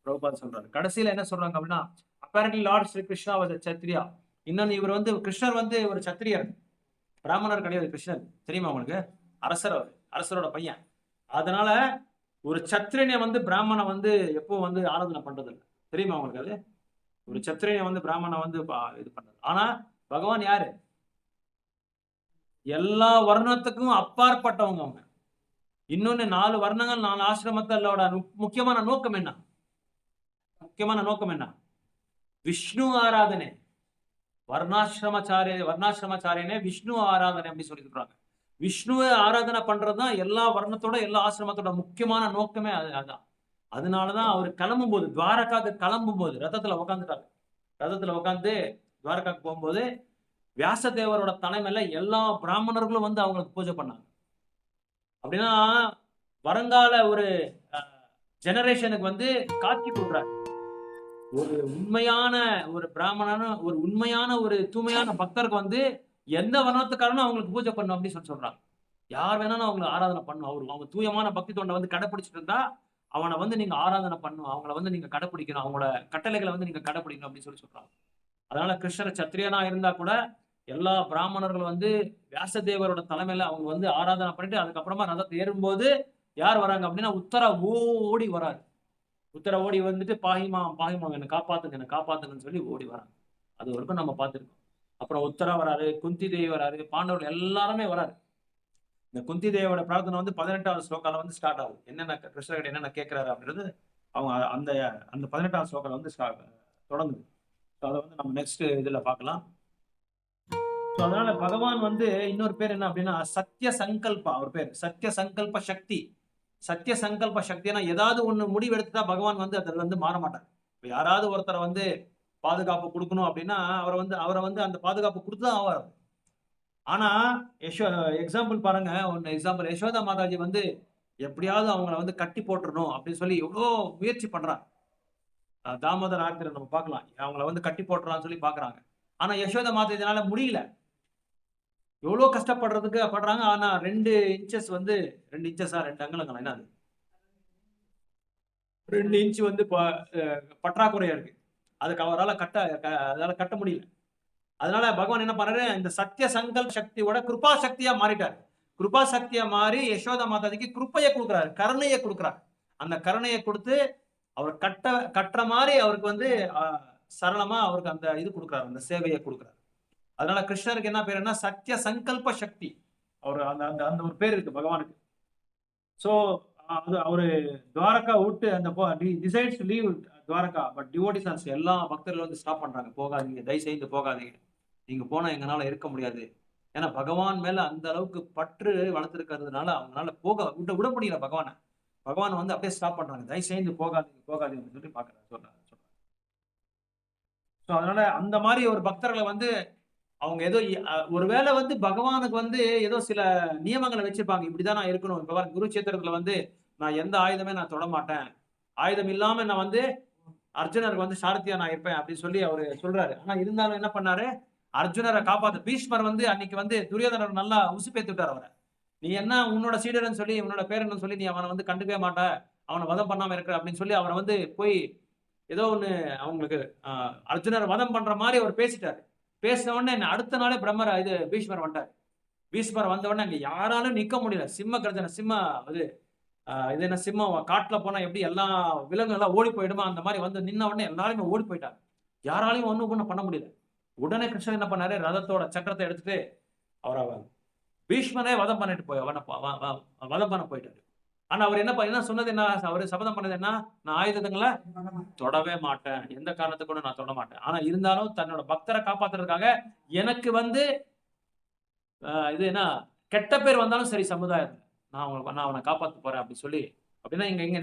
Speaker 1: பிரபுபாத் சொல்றாரு. கடைசியில என்ன சொல்றாங்க அப்படின்னா, apparently Lord Sri Krishna was a Kshatriya. இன்னொன்னு இவர் வந்து கிருஷ்ணர் வந்து ஒரு சத்திரியர், பிராமணர் கிடையாது கிருஷ்ணர். தெரியுமா உங்களுக்கு? அரசரோட பையன். அதனால ஒரு சத்திரியனை வந்து பிராமணனை வந்து எப்போ வந்து ஆராதனை பண்றது இல்லை. தெரியுமா உங்களுக்கு? அது ஒரு சத்திரியனை வந்து பிராமணனை வந்து இது பண்றது. ஆனா பகவான் யாரு? எல்லா வர்ணத்துக்கும் அப்பாற்பட்டவங்க அவங்க. இன்னொன்னு 4 வர்ணங்கள் 4 ஆசிரமத்தோட முக்கியமான நோக்கம் என்ன? விஷ்ணு ஆராதனை. வர்ணாசிரமச்சாரியனே விஷ்ணு ஆராதனை அப்படி சொல்லி சொல்றாங்க. விஷ்ணுவை ஆராதனை பண்றதுதான் எல்லா வர்ணத்தோட எல்லா ஆசிரமத்தோட முக்கியமான நோக்கமே அதுதான். அதனாலதான் அவர் கிளம்பும் போது, துவாரகாக்கு கிளம்பும் போது ரதத்துல உட்காந்து துவாரகாக்கு போகும்போது வியாசதேவரோட தலைமையில எல்லா பிராமணர்களும் வந்து அவங்களுக்கு பூஜை பண்ணாங்க. அப்படின்னா வருங்கால ஒரு ஜெனரேஷனுக்கு வந்து காட்சி கொடுக்குறாரு. ஒரு உண்மையான ஒரு பிராமணன, ஒரு உண்மையான ஒரு தூய்மையான பக்தருக்கு வந்து எந்த வர்ணத்துக்காரனும் அவங்களுக்கு பூஜை பண்ணும் அப்படின்னு சொல்றாங்க. யார் வேணாலும் அவங்களை ஆராதனை பண்ணும். அவங்க தூயமான பக்தி தொண்டை வந்து கடைப்பிடிச்சிட்டு இருந்தா அவனை வந்து நீங்க ஆராதனை பண்ணும், அவங்கள வந்து நீங்க கடைப்பிடிக்கணும், அவங்களோட கட்டளைகளை வந்து நீங்க கடைப்பிடிக்கணும் அப்படின்னு சொல்றாங்க. அதனால கிருஷ்ணர் சத்திரியனா இருந்தா கூட எல்லா பிராமணர்களும் வந்து வியாசதேவரோட தலைமையில அவங்க வந்து ஆராதனை பண்ணிட்டு அதுக்கப்புறமா ரதத்தை ஏறும்போது யார் வராங்க அப்படின்னா உத்தரா ஓடி வராரு. உத்தர ஓடி வந்துட்டு பாகிமா என்னை காப்பாத்துங்கன்னு சொல்லி ஓடி வராங்க. அது வரைக்கும் நம்ம பார்த்துருக்கோம். அப்புறம் உத்தரா வராரு, குந்தி தேவி வராரு, பாண்டவர்கள் எல்லாருமே வராரு. இந்த குந்தி தேவியோட பிரார்த்தனை வந்து 18வது ஸ்லோகால வந்து ஸ்டார்ட் ஆகுது. என்னென்ன கிருஷ்ணர்கிட்ட என்னென்ன கேட்கிறாரு அப்படின்றது அவங்க அந்த 18வது ஸ்லோகால வந்து தொடங்குது. அதை வந்து நம்ம நெக்ஸ்ட் இதுல பார்க்கலாம். அதனால பகவான் வந்து இன்னொரு பேர் என்ன அப்படின்னா சத்திய சங்கல்பா. அவர் பேர் சத்திய சங்கல்ப சக்தி. சத்திய சங்கல்ப சக்தினா ஏதாவது ஒண்ணு முடிவு எடுத்துட்டா பகவான் வந்து அதுல வந்து மாற மாட்டார். இப்ப யாராவது ஒருத்தரை வந்து பாதுகாப்பு கொடுக்கணும் அப்படின்னா அவரை வந்து அந்த பாதுகாப்பு கொடுத்துதான் ஆவார். ஆனா எக்ஸாம்பிள் பாருங்க, எக்ஸாம்பிள் யசோதா மாதாஜி வந்து எப்படியாவது அவங்களை வந்து கட்டி போட்டுறணும் அப்படின்னு சொல்லி எவ்வளோ முயற்சி பண்றாங்க. தாமோதர ஆத்திரை நம்ம பார்க்கலாம், அவங்கள வந்து கட்டி போட்டுறான்னு சொல்லி பாக்குறாங்க. ஆனா யசோதா மாதாஜினால முடியல. எவ்வளவு கஷ்டப்படுறதுக்கு படுறாங்க. ஆனா 2 இன்ச்சஸ் வந்து 2 இன்ச்சஸா 2 அங்குலங்களா என்ன 2 இன்ச் வந்து பற்றாக்குறையா இருக்கு. அதுக்கு அவரால் கட்ட முடியல. அதனால பகவான் என்ன பண்றாரு, இந்த சத்திய சங்கல்ப சக்தியோட கிருபா சக்தியா மாறிட்டாரு. கிருபா சக்தியா மாறி யசோதா மாதாஜிக்கு கிருப்பையை கொடுக்குறாரு, கருணையை கொடுக்குறாரு. அந்த கருணையை கொடுத்து அவர் கட்டுற மாதிரி அவருக்கு வந்து சரளமா அவருக்கு அந்த இது கொடுக்குறாரு, அந்த சேவையை கொடுக்குறாரு. அதனால கிருஷ்ணருக்கு என்ன பேருன்னா சத்திய சங்கல்ப சக்தி. அவர் அந்த ஒரு பேர் இருக்கு பகவானுக்கு. சோ அது அவரு துவாரகா விட்டு அந்த decides to leave Dwarka, but devotees எல்லா பக்தர்கள் வந்து ஸ்டாப் பண்றாங்க, போகாதீங்க, தயவு செய்து போகாதீங்க, நீங்க போனா எங்களால இருக்க முடியாது. ஏன்னா பகவான் மேல அந்த அளவுக்கு பற்று வளர்த்துருக்கிறதுனால அவங்களால விட முடியல. பகவான் வந்து அப்படியே ஸ்டாப் பண்றாங்க, தயவு செய்து போகாதீங்கன்னு சொல்லி சொல்றாங்க. ஸோ அதனால அந்த மாதிரி ஒரு பக்தர்களை வந்து அவங்க ஏதோ ஒருவேளை வந்து பகவானுக்கு வந்து ஏதோ சில நியமங்களை வச்சிருப்பாங்க, இப்படிதான் நான் இருக்கணும். இப்ப குருட்சேத்திரத்துல வந்து நான் எந்த ஆயுதமே நான் தொட மாட்டேன், ஆயுதம் இல்லாம நான் வந்து அர்ஜுனருக்கு வந்து சாரதியா நான் இருப்பேன் அப்படின்னு சொல்லி அவரு சொல்றாரு. ஆனா இருந்தாலும் என்ன பண்ணாரு, அர்ஜுனரை காப்பாத்து. பீஷ்மர் வந்து அன்னைக்கு வந்து துரியோதனர் நல்லா உசுப்பேத்து விட்டார் அவரை. நீ என்ன உன்னோட சீடர்னு சொல்லி உன்னோட பேரன்னு சொல்லி நீ அவனை வந்து கண்டுக்கவே மாட்ட, அவனை வதம் பண்ணாம இருக்கிற அப்படின்னு சொல்லி அவரை வந்து போய் ஏதோ ஒண்ணு அவங்களுக்கு அர்ஜுனர் வதம் பண்ற மாதிரி அவர் பேசிட்டாரு. பேசின உடனே அடுத்த நாளே பீஷ்மர் வந்துட்டார். பீஷ்மர் வந்த உடனே அங்க யாராலும் நிக்க முடியல. சிம்ம கர்ஜன இது என்ன சிம்மம் காட்டுல போனா எப்படி எல்லா விலங்குகள்லாம் ஓடி போயிடுமா அந்த மாதிரி வந்து நின்ன உடனே எல்லாருமே ஓடி போயிட்டாங்க. யாராலையும் ஒண்ணும் பண்ண முடியல. உடனே கிருஷ்ணன் என்ன பண்ணாரு, ரதத்தோட சக்கரத்தை எடுத்துட்டு அவரை பீஷ்மரே வதம் பண்ணிட்டு வதம் பண்ண போயிட்டாரு. ஆனா அவர் என்ன சொன்னது, என்ன அவரு சபதம் பண்ணது என்ன, நான் ஆயுதங்களை தொடவே மாட்டேன், எந்த காரணத்துக்கு கூட நான் தொட மாட்டேன். ஆனா இருந்தாலும் தன்னோட பக்தரை காப்பாத்துறதுக்காக எனக்கு வந்து இது என்ன கெட்ட பேர் வந்தாலும் சரி சமுதாயத்துல நான் அவனை காப்பாற்ற போறேன் அப்படின்னு சொல்லி. அப்படின்னா இங்க இங்க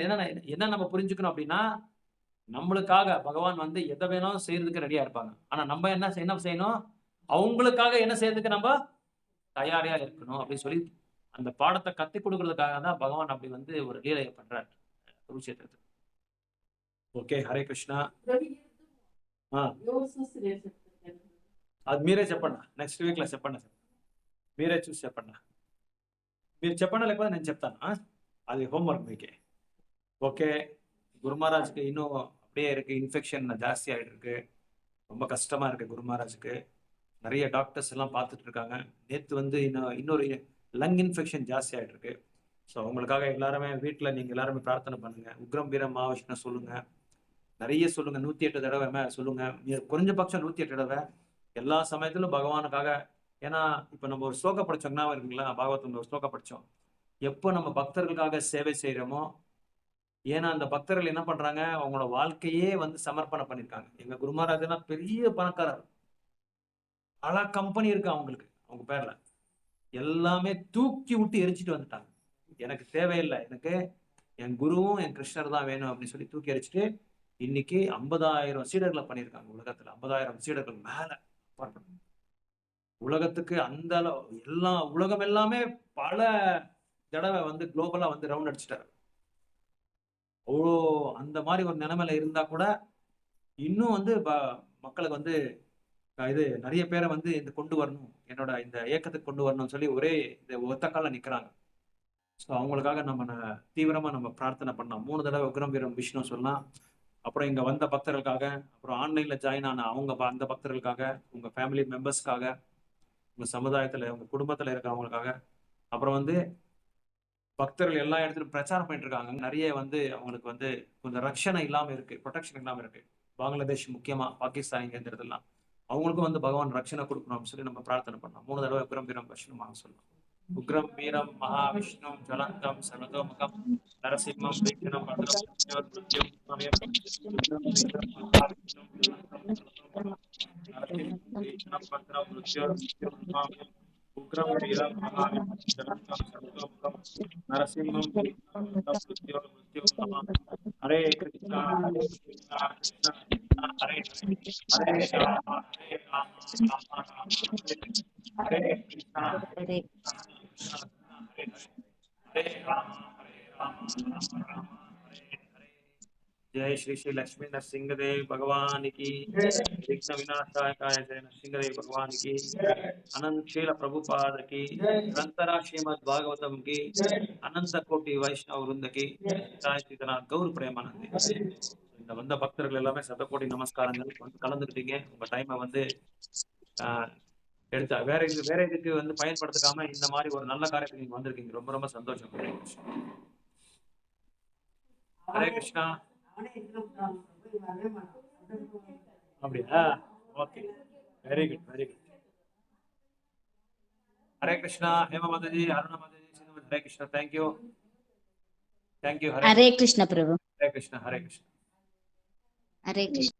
Speaker 1: என்ன நம்ம புரிஞ்சுக்கணும் அப்படின்னா, நம்மளுக்காக பகவான் வந்து எதை வேணாலும் செய்யறதுக்கு ரெடியா இருப்பாங்க. ஆனா நம்ம என்ன செய்யணும், அவங்களுக்காக என்ன செய்யறதுக்கு நம்ம தயாரியா இருக்கணும் அப்படின்னு சொல்லி அந்த பாடத்தை கத்துக் கொடுக்கறதுக்காக தான் பகவான் அப்படி வந்து ஒரு லீலையை பண்றாரு குருட்சேத்திரத்துல. ఓకే హరే కృష్ణ. అది మీరే చెప్పండి, నెక్స్ట్ వీక్ లో చెప్పండి సార్, మీరే చూసి చెప్పండి. మీరు చెప్పండి లేకపోతే నేను చెప్తాను, అది హోంవర్క్ మీకే. ஓகே. குரு மகாராஜுக்கு இன்னும் அப்படியே இருக்கு, இன்ஃபெக்ஷன் ஜாஸ்தி ஆகிட்டு இருக்கு, ரொம்ப கஷ்டமா இருக்கு குரு மகாராஜுக்கு. நிறைய டாக்டர்ஸ் எல்லாம் பார்த்துட்டு இருக்காங்க. நேற்று வந்து இன்னொரு லங் இன்ஃபெக்ஷன் ஜாஸ்தி ஆகிட்டு இருக்கு. ஸோ அவங்களுக்காக எல்லாருமே வீட்டில் நீங்கள் எல்லாருமே பிரார்த்தனை பண்ணுங்க. உக்ரம் வீரம் மகாவிஷ்ணு சொல்லுங்க, நிறைய சொல்லுங்க, 108 தடவை சொல்லுங்க, குறைஞ்சபட்சம் 108 தடவை எல்லா சமயத்திலும் பகவானுக்காக. ஏன்னா இப்போ நம்ம ஒரு ஸ்லோகம் படிச்சோம்னா இருக்குங்களா, பாகவதம் ஒரு ஸ்லோகம் படித்தோம், எப்போ நம்ம பக்தர்களுக்காக சேவை செய்கிறோமோ, ஏன்னா அந்த பக்தர்கள் என்ன பண்றாங்க, அவங்களோட வாழ்க்கையே வந்து சமர்ப்பணம் பண்ணியிருக்காங்க. எங்க குரு மகாராஜனா பெரிய பணக்காரர், பல கம்பெனி இருக்கு அவங்களுக்கு, அவங்க பேர்ல எல்லாமே தூக்கி விட்டு எரிச்சிட்டு வந்துட்டாங்க. எனக்கு தேவையில்லை, எனக்கு என் குருவும் என் கிருஷ்ணர் தான் வேணும் அப்படின்னு சொல்லி தூக்கி எரிச்சிட்டு இன்னைக்கு 50,000 சீடர்களை பண்ணியிருக்காங்க உலகத்துல. 50,000 சீடர்கள் மேல உலகத்துக்கு அந்த உலகம் எல்லாமே பல தடவை வந்து குளோபலா வந்து ரவுண்ட் அடிச்சிட்டாரு. அவ்வளோ அந்த மாதிரி ஒரு நிலைமையில இருந்தா கூட இன்னும் வந்து மக்களுக்கு வந்து இது நிறைய பேரை வந்து இந்த கொண்டு வரணும், என்னோட இந்த இயக்கத்துக்கு கொண்டு வரணும்னு சொல்லி ஒரே இந்த ஒத்த கால நிக்கிறாங்க. ஸோ அவங்களுக்காக நம்ம தீவிரமா நம்ம பிரார்த்தனை பண்ணலாம். 3 தடவை உக்ரம் வீரம் விஷ்ணு சொல்லலாம். அப்புறம் இங்க வந்த பக்தர்களுக்காக, அப்புறம் ஆன்லைன்ல ஜாயின் ஆன அந்த பக்தர்களுக்காக, உங்க ஃபேமிலி மெம்பர்ஸ்க்காக, உங்க சமுதாயத்துல உங்க குடும்பத்துல இருக்கிறவங்களுக்காக, அப்புறம் வந்து பக்தர்கள் எல்லா இடத்துலையும் பிரச்சாரம் பண்ணிட்டு இருக்காங்க. நிறைய வந்து அவங்களுக்கு வந்து கொஞ்சம் ரட்சணை இல்லாம இருக்கு, ப்ரொடெக்ஷன் இல்லாம இருக்கு. பங்களாதேஷ் முக்கியமா, பாகிஸ்தான் இந்த இடத்துலாம் அவங்களுக்கும் வந்து பகவான் ரட்சணை கொடுக்கணும்னு சொல்லி நம்ம பிரார்த்தனை பண்ணலாம். 3 தடவை உக்ரம் வீரம் விஷ்ணுமாக சொல்லலாம். உக்ரம் வீரம் மகாவிஷ்ணு ஜலந்தம் சர்வதோமுகம் நரசிம்மம் விக்னம் பத்ரம் உக்ரம் வீரம் மகாவிஷ்ணு ஜலந்தம் சர்வதோமுகம் நரசிம்மம் ஹரே கிருஷ்ணா ஹரே கிருஷ்ணா கிருஷ்ணா ஹரே ஹரே ராம ஹரே ராம ராம ராம ஹரே கிருஷ்ணா ஹரே जय श्री श्री लक्ष्मी नरसिंहदेव भगवान की, विघ्न विनाशाय जय नरसिंहदेव भगवान की, अनंत शील प्रभुपाद की, निरंतरा श्रीमद् भागवतम की, अनंत कोटि वैष्णव वृंद की, गौर प्रेमानंदी. இந்த வந்த பக்தர்கள் எல்லாமே சதகோடி நமஸ்காரங்கள். கலந்துக்கிட்டீங்க, உங்க டைமை வந்து எடுத்தா வேற இதுக்கு வந்து பயன்படுத்தாம இந்த மாதிரி ஒரு நல்ல காரியத்துக்கு நீங்க வந்திருக்கீங்க. ரொம்ப ரொம்ப சந்தோஷம். ஹரே கிருஷ்ணா. அப்படியா? Okay, very good very good. Hare Krishna. Hema Mataji, Aruna Mataji, Sindhu. Hare Krishna. Thank you thank you.
Speaker 6: Hare Krishna Prabhu.
Speaker 1: Hare Krishna. Hare Krishna.
Speaker 6: Hare Krishna.